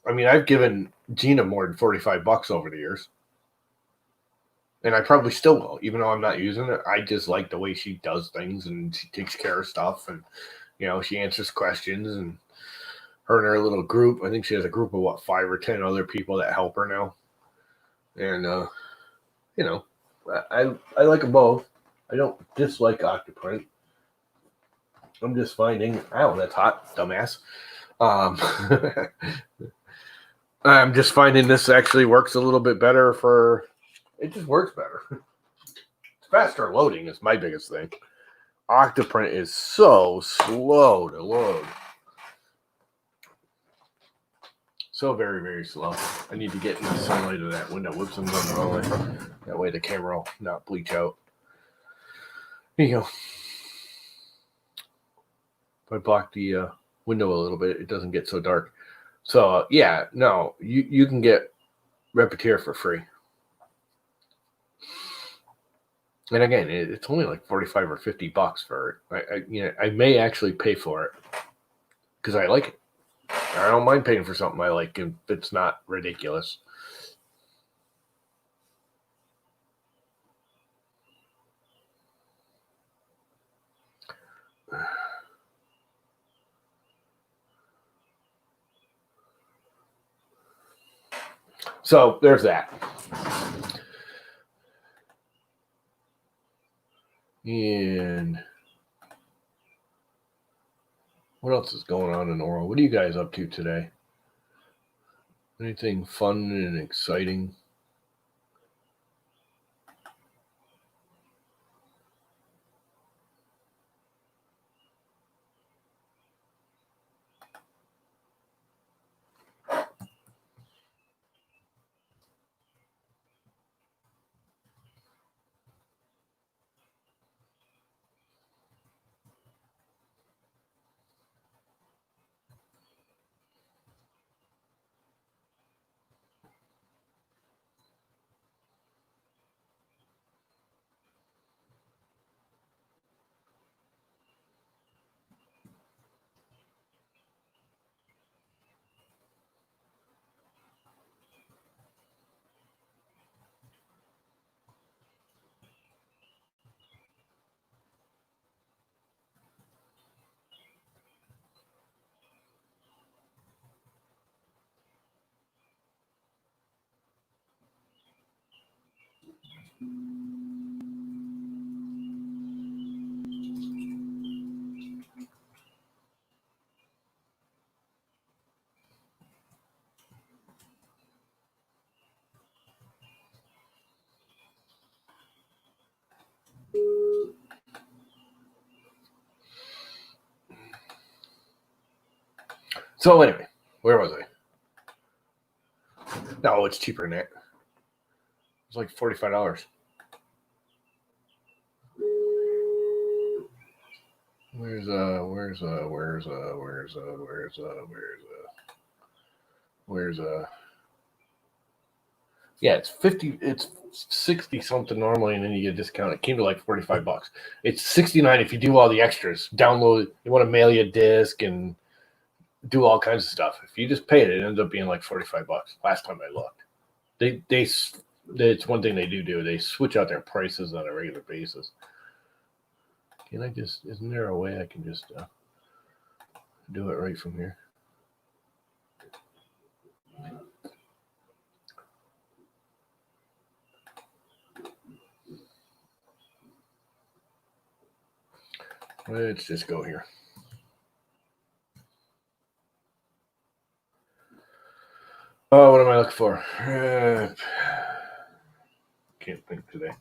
I mean, I've given Gina more than $45 over the years. And I probably still will, even though I'm not using it. I just like the way she does things and she takes care of stuff. And, you know, she answers questions. And her and her little group, I think she has a group of, 5 or 10 other people that help her now. And, you know, I like them both. I don't dislike Octoprint. I'm just finding, ow, that's hot, dumbass. I'm just finding this actually works a little bit better for... It just works better. It's faster loading is my biggest thing. Octoprint is so slow to load. So very, very slow. I need to get in the sunlight of that window. Whoops, I'm going the wrong way. That way the camera will not bleach out. Here you go. If I block the window a little bit, it doesn't get so dark. So, yeah, no, you can get Repetier for free. And again, it's only like $45 or $50 for it. I may actually pay for it because I like it. I don't mind paying for something I like if it's not ridiculous. So there's that. And what else is going on in the world? What are you guys up to today? Anything fun and exciting? So anyway, where was I? No, it's cheaper than that. It's like $45. Where's yeah, it's 50, it's 60 something normally, and then you get a discount. It came to like $45. It's 69 if you do all the extras. Download, you want to mail you a disc and do all kinds of stuff. If you just pay it, it ends up being like $45 last time I looked. It's one thing they do. They switch out their prices on a regular basis. Can I just, isn't there a way I can just do it right from here? Let's just go here. Oh, what am I looking for? Can't think today.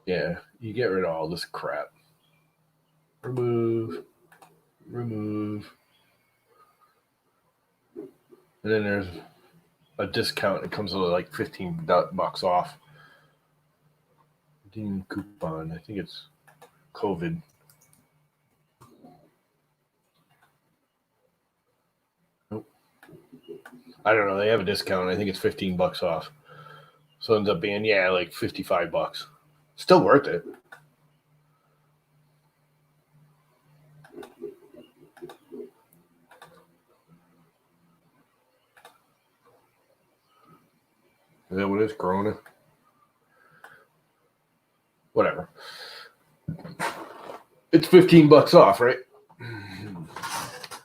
Yeah, you get rid of all this crap. Remove. And then there's a discount. It comes with like $15 off. Dean coupon. I think it's COVID. Nope. I don't know. They have a discount. I think it's $15 off. So it ends up being, yeah, like $55. Still worth it. Is that what it is? Corona? Whatever. It's $15 off, right?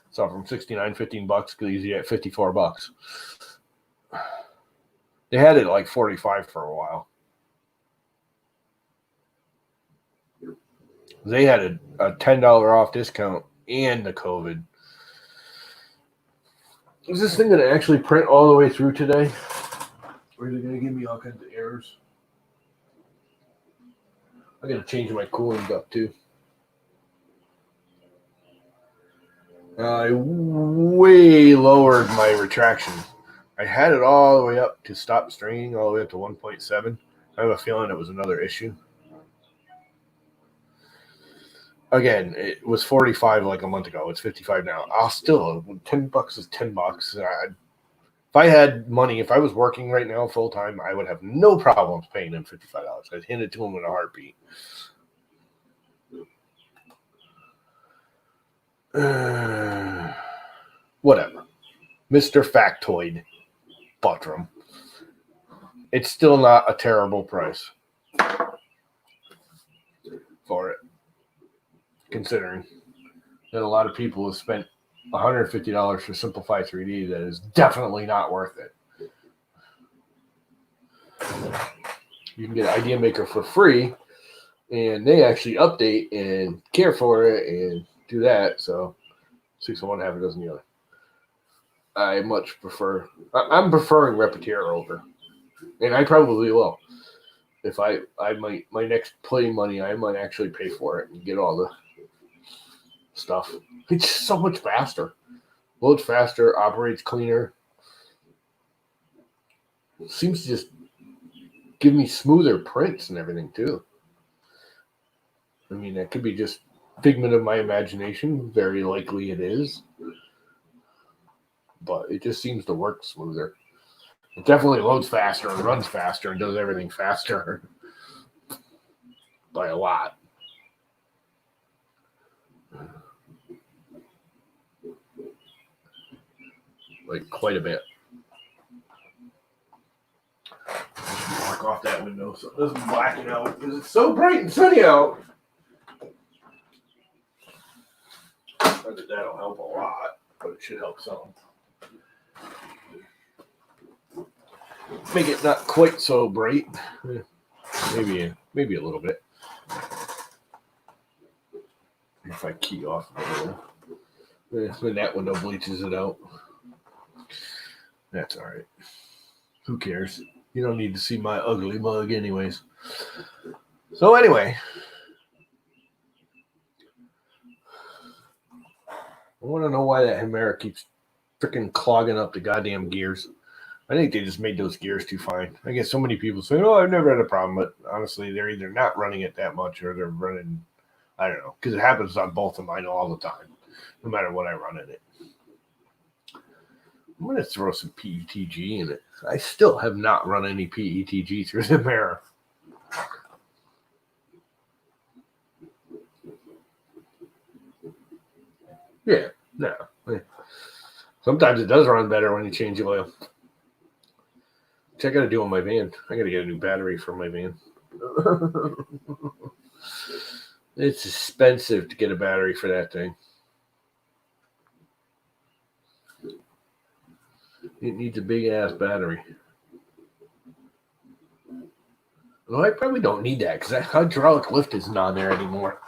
So from 69, $15 because you get $54. They had it like 45 for a while. They had a $10 off discount and the COVID. Is this thing going to actually print all the way through today? Or is it going to give me all kinds of errors? I got to change my cooling duct too. I way lowered my retraction. I had it all the way up to stop straining, all the way up to 1.7. I have a feeling it was another issue. Again, it was 45 like a month ago. It's 55 now. I'll still, $10 is $10. If I had money, if I was working right now full time, I would have no problems paying them $55. I'd hand it to them in a heartbeat. Whatever. Mr. Factoid, Buttram. It's still not a terrible price for it, considering that a lot of people have spent $150 for Simplify 3D. That is definitely not worth it. You can get Idea Maker for free, and they actually update and care for it and do that. So 6 of one, half a dozen the other. I much prefer. I'm preferring Repetier over, and I probably will. If I might, my next play money, I might actually pay for it and get all the stuff. It's so much faster. Loads faster, operates cleaner. Seems to just give me smoother prints and everything too. I mean, that could be just figment of my imagination. Very likely it is. But it just seems to work smoother. It definitely loads faster and runs faster and does everything faster by a lot. Like quite a bit. Mark off that window so it doesn't blacken out because it's so bright and sunny out. Not that that'll help a lot, but it should help some. Make it not quite so bright. Maybe a little bit. if I key off when that window bleaches it out. That's all right. Who cares? You don't need to see my ugly mug anyways. So anyway, I want to know why that Hemera keeps freaking clogging up the goddamn gears. I think they just made those gears too fine. I get so many people saying, "Oh, I've never had a problem," but honestly, they're either not running it that much or they're running. I don't know, because it happens on both of mine all the time, no matter what I run in it. I'm going to throw some PETG in it. I still have not run any PETG through the mirror. Yeah, no. Sometimes it does run better when you change the oil. Which I got to do on my van. I got to get a new battery for my van. It's expensive to get a battery for that thing. It needs a big ass battery. Well, I probably don't need that because that hydraulic lift isn't on there anymore.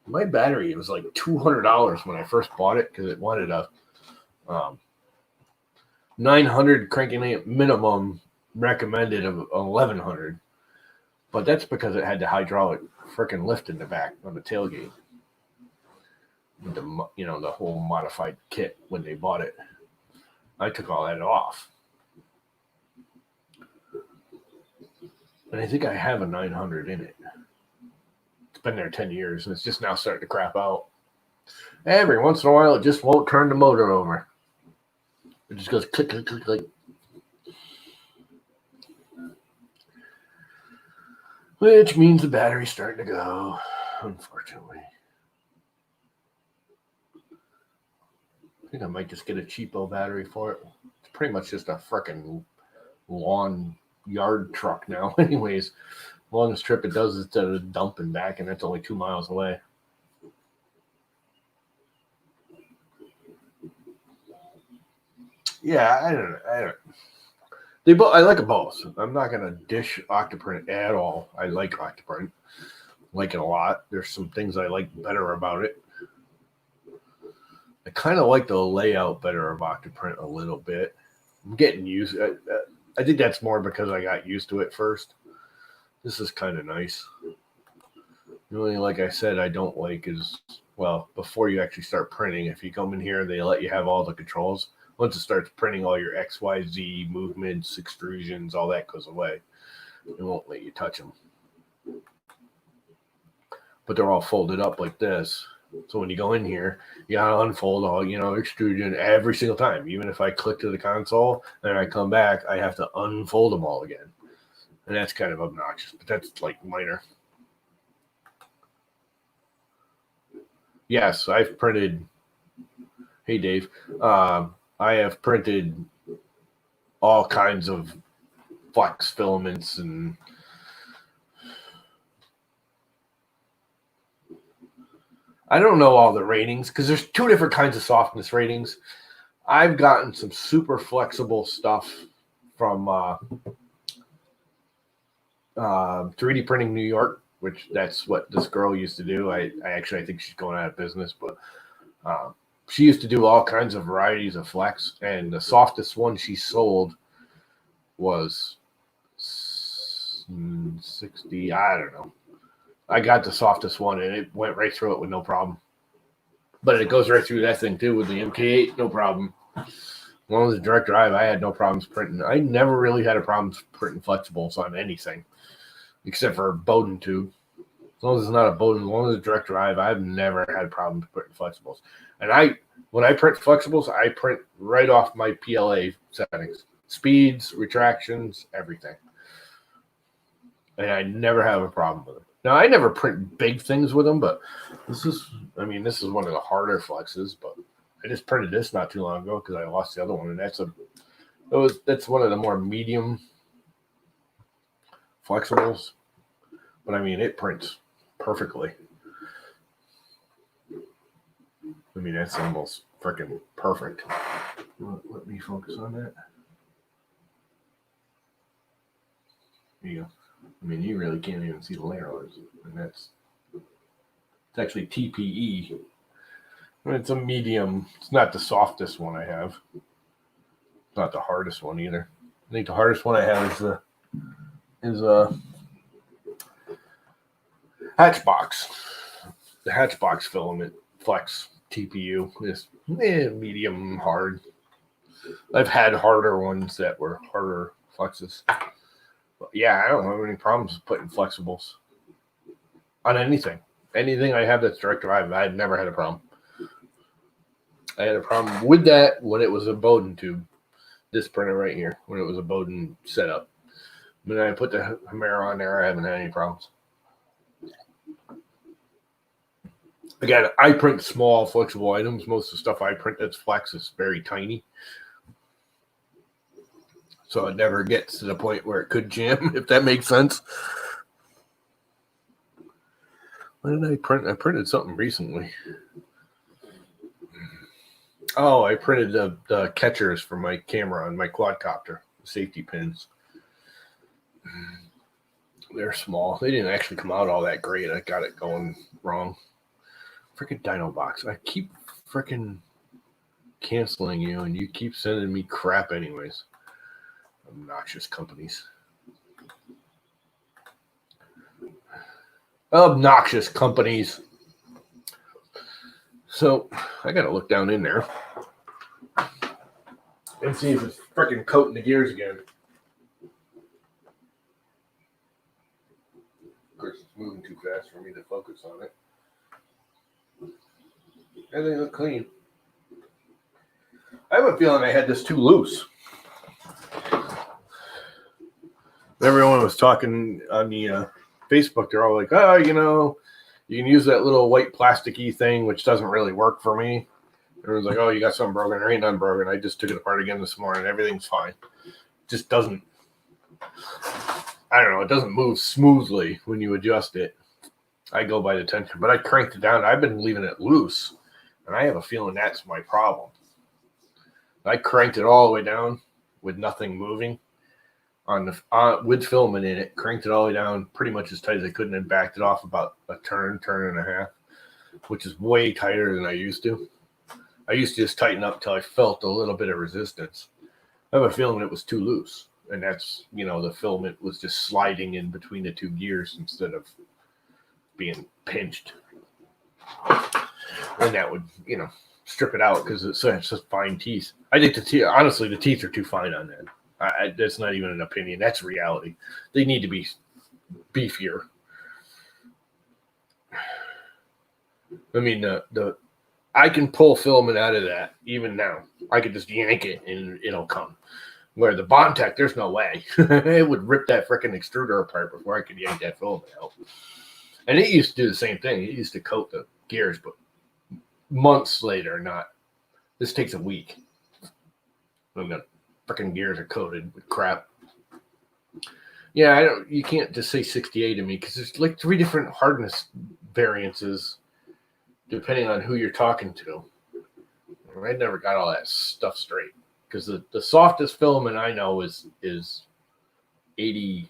My battery was like $200 when I first bought it because it wanted a 900 cranking amp minimum, recommended of 1100. But that's because it had the hydraulic freaking lift in the back on the tailgate. The whole modified kit when they bought it. I took all that off. And I think I have a 900 in it. It's been there 10 years, and it's just now starting to crap out. Every once in a while, it just won't turn the motor over. It just goes click, click, click, click. Which means the battery's starting to go, unfortunately. I think I might just get a cheapo battery for it. It's pretty much just a freaking lawn yard truck now. Anyways, longest trip it does is to dump and back, and that's only 2 miles away. Yeah, I don't. I like them both. I'm not gonna dish Octoprint at all. I like Octoprint. Like it a lot. There's some things I like better about it. I kind of like the layout better of Octoprint a little bit. I'm getting used. I think that's more because I got used to it first. This is kind of nice. The only, like I said, I don't like is, well, before you actually start printing, if you come in here, they let you have all the controls. Once it starts printing, all your X, Y, Z movements, extrusions, all that goes away. It won't let you touch them. But they're all folded up like this. So when you go in here, you gotta unfold all, extrusion every single time. Even if I click to the console and I come back, I have to unfold them all again. And that's kind of obnoxious, but that's like minor. Yes, I've printed. Hey, Dave. I have printed all kinds of flex filaments and I don't know all the ratings because there's 2 different kinds of softness ratings. I've gotten some super flexible stuff from 3D Printing New York, which that's what this girl used to do. I think she's going out of business, but she used to do all kinds of varieties of flex, and the softest one she sold was 60. I don't know. I got the softest one, and it went right through it with no problem. But it goes right through that thing, too, with the MK8, no problem. As long as it's direct drive, I had no problems printing. I never really had a problem printing flexibles on anything, except for Bowden tube. As long as it's not a Bowden, as long as it's direct drive, I've never had problems printing flexibles. And when I print flexibles, I print right off my PLA settings. Speeds, retractions, everything. And I never have a problem with them. Now, I never print big things with them, but this is one of the harder flexes, but I just printed this not too long ago because I lost the other one, and that's one of the more medium flexibles. But it prints perfectly. That's almost freaking perfect. Let me focus on that. There you go. You really can't even see the layer lines, and that's It's actually TPE. It's a medium. It's not the softest one I have. It's not the hardest one either. I think the hardest one I have is a Hatchbox. The Hatchbox filament Flex TPU is medium hard. I've had harder ones that were harder flexes. But yeah, I don't have any problems putting flexibles on anything. Anything I have that's direct drive, I've never had a problem. I had a problem with that when it was a Bowden tube. This printer right here, when it was a Bowden setup. When I put the Hamera on there, I haven't had any problems. Again, I print small, flexible items. Most of the stuff I print that's flex is very tiny. So it never gets to the point where it could jam, if that makes sense. When did I print? I printed something recently. Oh, I printed the catchers for my camera on my quadcopter, the safety pins. They're small. They didn't actually come out all that great. I got it going wrong. Freaking Dino Box. I keep freaking canceling you, and you keep sending me crap anyways. Obnoxious companies. Obnoxious companies. So I gotta look down in there and see if it's freaking coating the gears again. Of course, it's moving too fast for me to focus on it. Everything looks clean. I have a feeling I had this too loose. Everyone was talking on the Facebook. They're all like, oh, you know, you can use that little white plasticky thing, which doesn't really work for me. Everyone's like, oh, you got something broken. There ain't none broken. I just took it apart again this morning. Everything's fine. It just doesn't, I don't know, it doesn't move smoothly when you adjust it. I go by the tension, but I cranked it down. I've been leaving it loose, and I have a feeling that's my problem. I cranked it all the way down with nothing moving on the with filament in it. Cranked it all the way down pretty much as tight as I could, and then backed it off about a turn and a half, which is way tighter than I used to. I used to just tighten up till I felt a little bit of resistance. I have a feeling it was too loose, and that's, you know, the filament was just sliding in between the two gears instead of being pinched. And that would, you know, strip it out because it's just fine teeth. I think honestly, the teeth are too fine on that. That's not even an opinion. That's reality. They need to be beefier. I mean, I can pull filament out of that even now. I could just yank it and it'll come. Where the Bondtech, there's no way. It would rip that freaking extruder apart before I could yank that filament out. And it used to do the same thing. It used to coat the gears, but months later, not. This takes a week. And the freaking gears are coated with crap. Yeah, you can't just say 68 to me because there's like 3 different hardness variances depending on who you're talking to. I never got all that stuff straight because the softest filament I know is 83A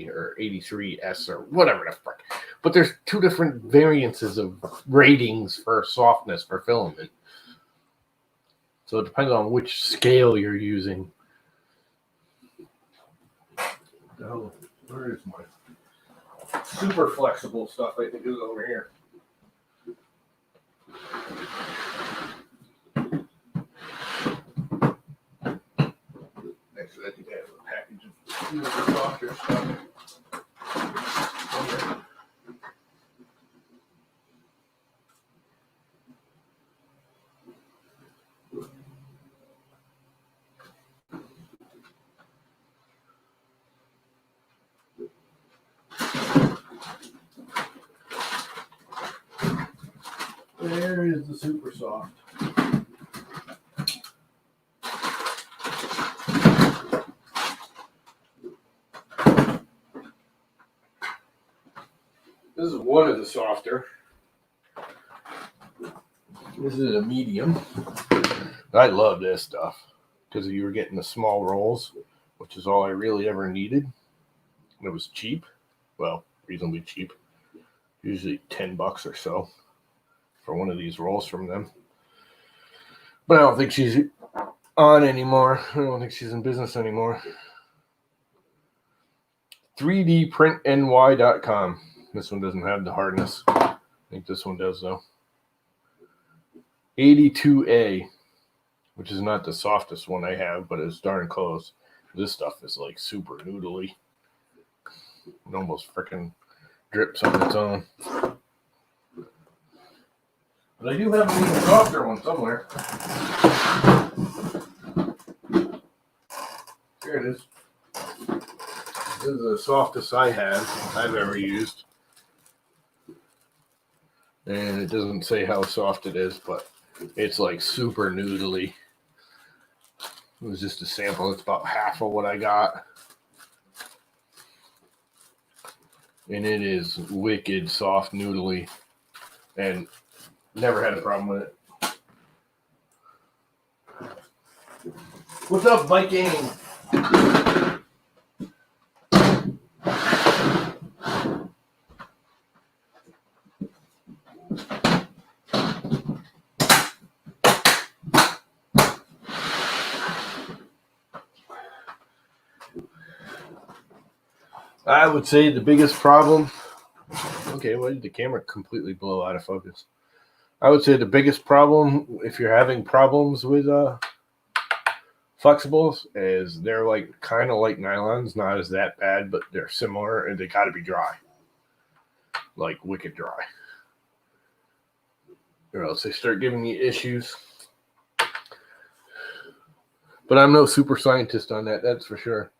or 83S or whatever the fuck. But there's 2 different variances of ratings for softness for filament. So it depends on which scale you're using. Oh, where is my super flexible stuff? I think is over here. Actually, I think I have a package of softer stuff. There is the super soft. This is one of the softer. This is a medium. I love this stuff because you were getting the small rolls, which is all I really ever needed. It was cheap. Well, reasonably cheap Usually $10 or so for one of these rolls from them. But I don't think she's on anymore. I don't think she's in business anymore. 3dprintny.com. This one doesn't have the hardness. I think this one does, though. 82A, which is not the softest one I have, but it's darn close. This stuff is like super noodly. It almost freaking drips on its own. But I do have an even softer one somewhere. Here it is. This is the softest I've ever used. And it doesn't say how soft it is, but it's like super noodly. It was just a sample. It's about half of what I got. And it is wicked soft noodly. And never had a problem with it. What's up, Viking? I would say the biggest problem. Okay, why did the camera completely blow out of focus? I would say the biggest problem, if you're having problems with flexibles, is they're like kind of like nylons, not as that bad, but they're similar, and they got to be dry, like wicked dry, or else they start giving me issues. But I'm no super scientist on that, that's for sure.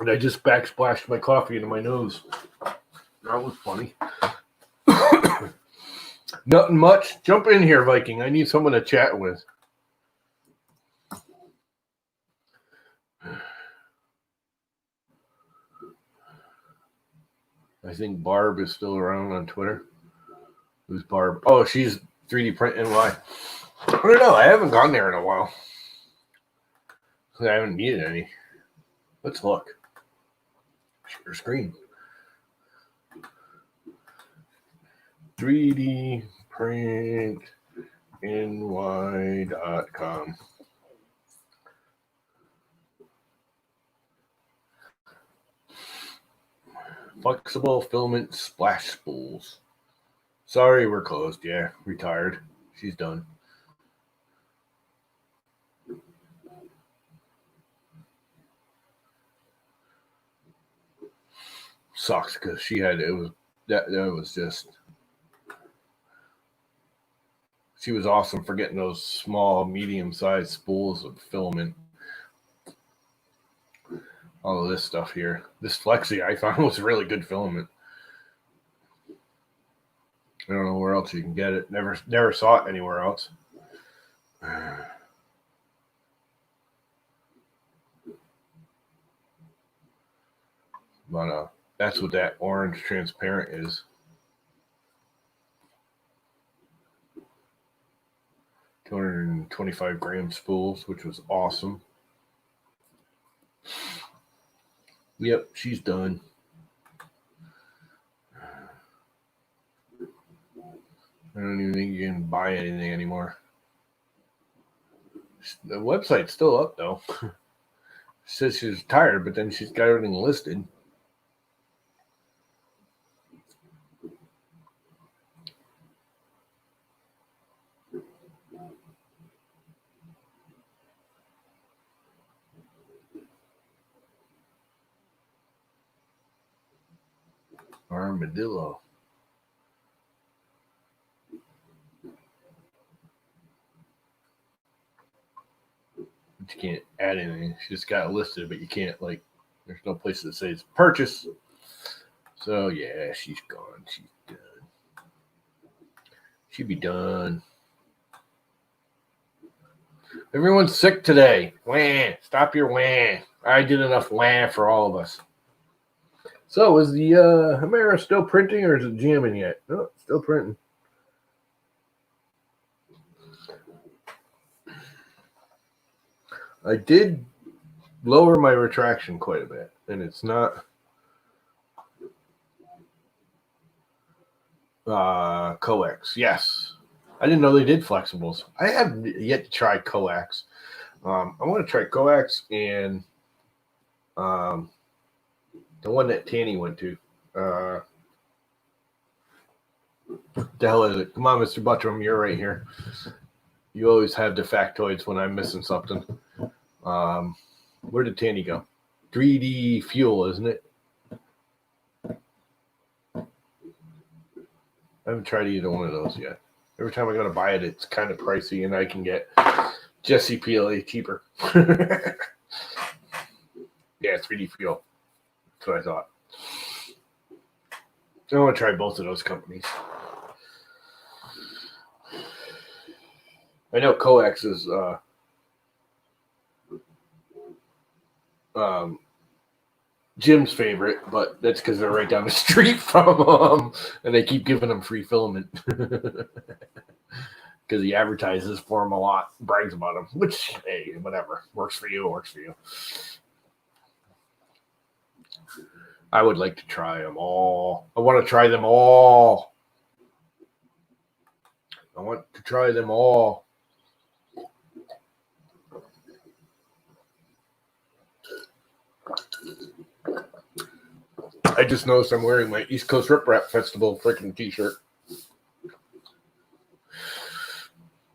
And I just backsplashed my coffee into my nose. That was funny. Nothing much. Jump in here, Viking. I need someone to chat with. I think Barb is still around on Twitter. Who's Barb? Oh, she's 3D Print NY. I don't know. I haven't gone there in a while. I haven't needed any. Let's look. Share screen. 3dprintny.com. Flexible filament splash spools. Sorry, we're closed. Yeah, retired. She's done. Sucks because she had that was just. She was awesome for getting those small, medium-sized spools of filament. All of this stuff here. This Flexi I found was really good filament. I don't know where else you can get it. Never saw it anywhere else. But that's what that orange transparent is. $225 gram spools, which was awesome. Yep, she's done. I don't even think you can buy anything anymore. The website's still up, though. She says she's tired, but then she's got everything listed. Armadillo. But you can't add anything. She just got it listed, but you can't, like, there's no place that says purchase. So, yeah, she's gone. She's done. She'd be done. Everyone's sick today. Wah. Stop your wah. I did enough wah for all of us. So, is the Hamera still printing or is it jamming yet? No, still printing. I did lower my retraction quite a bit, and it's not Coax. Yes. I didn't know they did flexibles. I have yet to try coax. I want to try coax and the one that Tanny went to. The hell is it? Come on, Mr. Buttram, you're right here. You always have the factoids when I'm missing something. Where did Tanny go? 3D Fuel, isn't it? I haven't tried either one of those yet. Every time I go to buy it, it's kind of pricey, and I can get Jesse PLA cheaper. Yeah, 3D Fuel. That's what I thought. I want to try both of those companies. I know Coax is Jim's favorite, but that's because they're right down the street from him, and they keep giving him free filament because he advertises for him a lot, brags about him. Which, hey, whatever, works for you, works for you. I would like to try them all. I want to try them all. I want to try them all. I just noticed I'm wearing my East Coast Rip Rap Festival freaking t-shirt.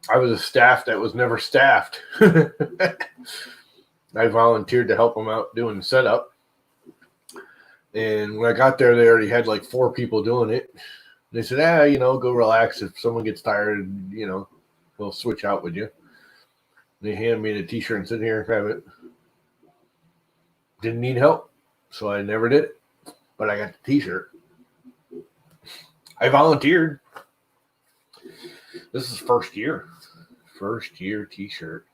I was a staff that was never staffed. I volunteered to help them out doing the setup. And when I got there, they already had like 4 people doing it. They said, go relax. If someone gets tired, we'll switch out with you. They handed me the t-shirt and said, here, have it. Didn't need help, so I never did it. But I got the t-shirt. I volunteered. This is first year. First year t-shirt.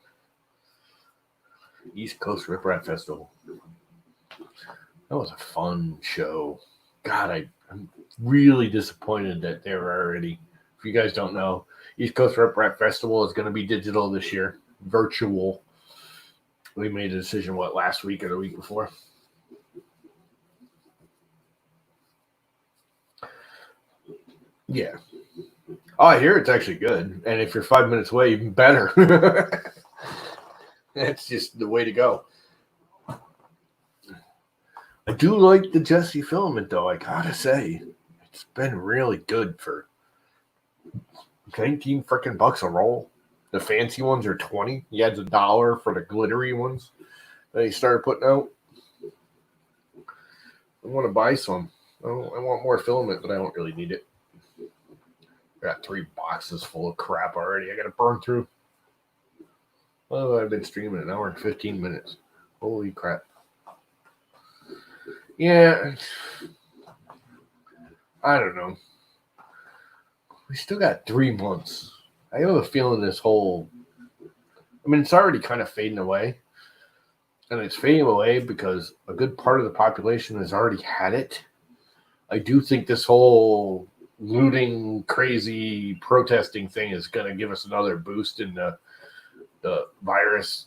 East Coast Rip Rap Festival. That was a fun show. God, I'm really disappointed that they were already, if you guys don't know, East Coast Rip Rap Festival is going to be digital this year. Virtual. We made a decision, last week or the week before? Yeah. Oh, I hear it's actually good. And if you're 5 minutes away, even better. That's just the way to go. I do like the Jesse filament, though. I gotta say, it's been really good for 19 freaking bucks a roll. The fancy ones are 20. He adds $1 for the glittery ones that he started putting out. I want to buy some. I want more filament, but I don't really need it. I got 3 boxes full of crap already. I got to burn through. Well, I've been streaming an hour and 15 minutes. Holy crap. Yeah. I don't know. We still got 3 months. I have a feeling it's already kind of fading away. And it's fading away because a good part of the population has already had it. I do think this whole looting, crazy protesting thing is going to give us another boost in the virus,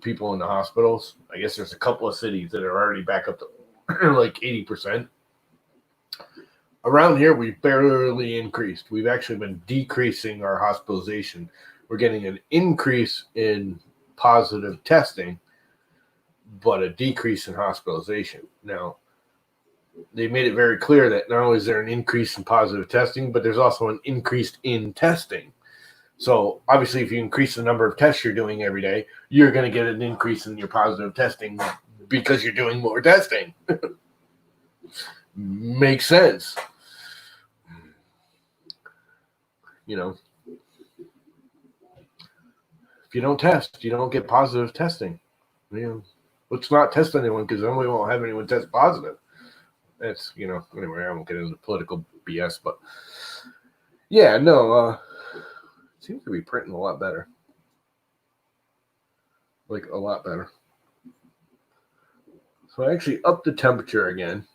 people in the hospitals. I guess there's a couple of cities that are already back up to like 80%. Around here, we've barely increased. We've actually been decreasing our hospitalization. We're getting an increase in positive testing, but a decrease in hospitalization. Now, they made it very clear that not only is there an increase in positive testing, but there's also an increase in testing. So obviously, if you increase the number of tests you're doing every day, you're going to get an increase in your positive testing because you're doing more testing. Makes sense. If you don't test, you don't get positive testing. Let's not test anyone because then we won't have anyone test positive. That's, anyway, I won't get into political BS, but yeah, no, it seems to be printing a lot better. Like, a lot better. So I actually upped the temperature again.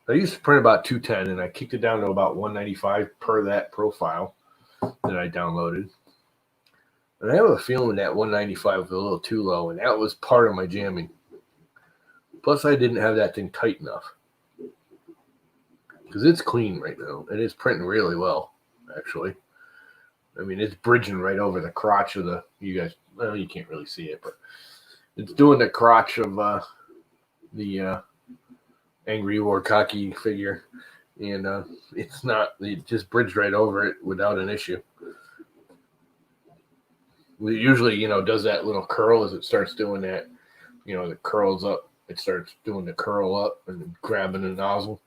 I used to print about 210, and I kicked it down to about 195 per that profile that I downloaded. And I have a feeling that 195 was a little too low, and that was part of my jamming. Plus, I didn't have that thing tight enough. because it's clean right now and it's printing really well, actually. I mean, it's bridging right over the crotch of you guys. Well, you can't really see it, but it's doing the crotch of the angry or cocky figure, and it's not. It just bridged right over it without an issue. It usually, does that little curl as it starts doing that. It curls up. It starts doing the curl up and grabbing the nozzle,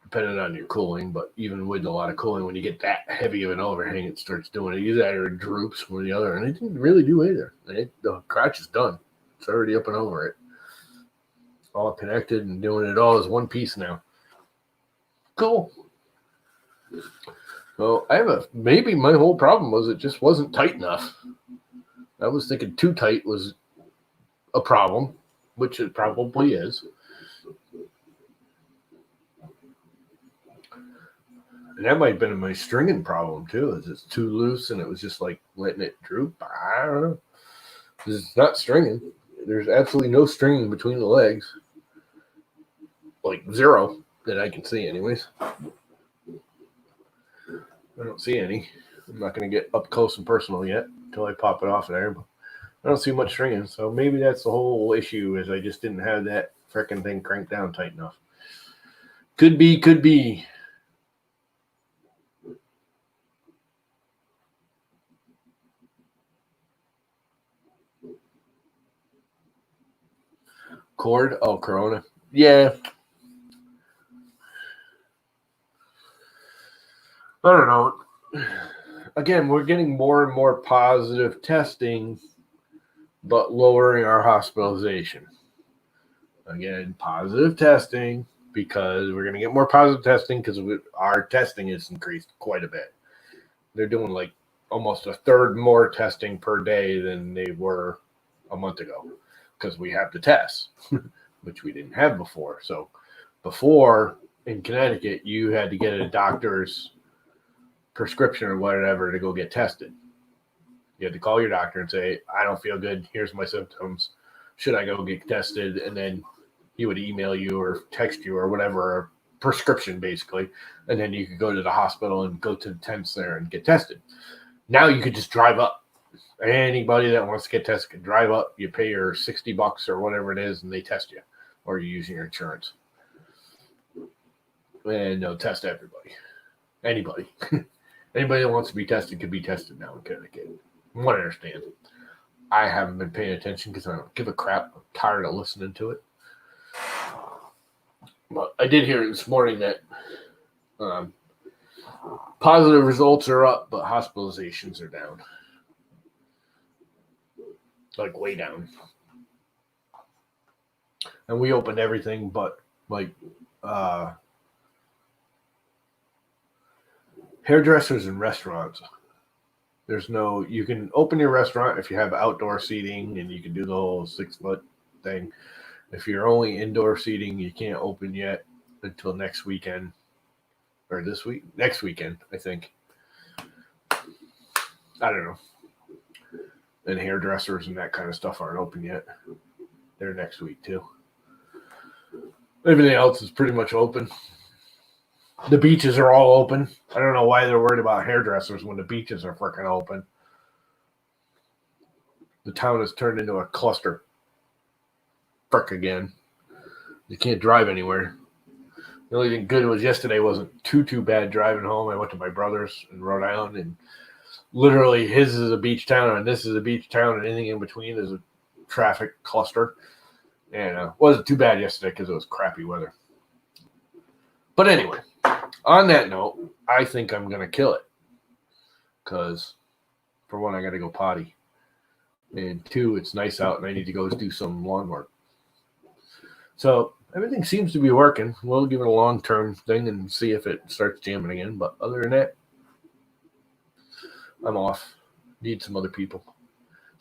depending on your cooling. But even with a lot of cooling, when you get that heavy of an overhang, it starts doing it. Either that or it droops or the other, and it didn't really do either. The crotch is done. It's already up and over it. All connected and doing it all as one piece now. Cool. So maybe my whole problem was it just wasn't tight enough. I was thinking too tight was a problem, which it probably is. And that might have been my stringing problem too. Is it's too loose and it was just like letting it droop. I don't know. It's not stringing. There's absolutely no stringing between the legs. Like zero that I can see anyways. I don't see any. I'm not going to get up close and personal yet until I pop it off there. But I don't see much stringing. So maybe that's the whole issue is I just didn't have that frickin' thing cranked down tight enough. Could be. Cord? Oh, Corona. Yeah. I don't know. Again, we're getting more and more positive testing, but lowering our hospitalization. Again, positive testing because we're going to get more positive testing because our testing is increased quite a bit. They're doing like almost a third more testing per day than they were a month ago because we have to test, which we didn't have before. So before in Connecticut, you had to get a doctor's prescription or whatever to go get tested. You had to call your doctor and say, I don't feel good. Here's my symptoms. Should I go get tested? And then he would email you or text you or whatever, a prescription basically. And then you could go to the hospital and go to the tents there and get tested. Now you could just drive up. Anybody that wants to get tested can drive up. You pay your $60 or whatever it is, and they test you, or you're using your insurance. And they'll test everybody. Anybody. Anybody that wants to be tested can be tested now in Connecticut. From what I understand. I haven't been paying attention because I don't give a crap. I'm tired of listening to it. But I did hear this morning that positive results are up, but hospitalizations are down. Like way down. And we opened everything but like hairdressers and restaurants. You can open your restaurant if you have outdoor seating and you can do the whole 6-foot thing. If you're only indoor seating, you can't open yet until next weekend or next weekend, I think. I don't know. And hairdressers and that kind of stuff aren't open yet. They're next week too. Everything else is pretty much open. The beaches are all open. I don't know why they're worried about hairdressers when the beaches are freaking open. The town has turned into a cluster. Frick again. You can't drive anywhere. The only thing good was yesterday wasn't too bad driving home. I went to my brother's in Rhode Island, and literally his is a beach town and this is a beach town, and anything in between is a traffic cluster. And it wasn't too bad yesterday because it was crappy weather. But anyway, on that note, I think I'm going to kill it. Because, for one, I got to go potty. And two, it's nice out and I need to go do some lawn work. So, everything seems to be working. We'll give it a long-term thing and see if it starts jamming again. But other than that, I'm off. Need some other people.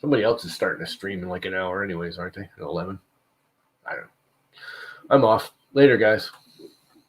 Somebody else is starting to stream in like an hour anyways, aren't they? At 11? I don't know. I'm off. Later, guys.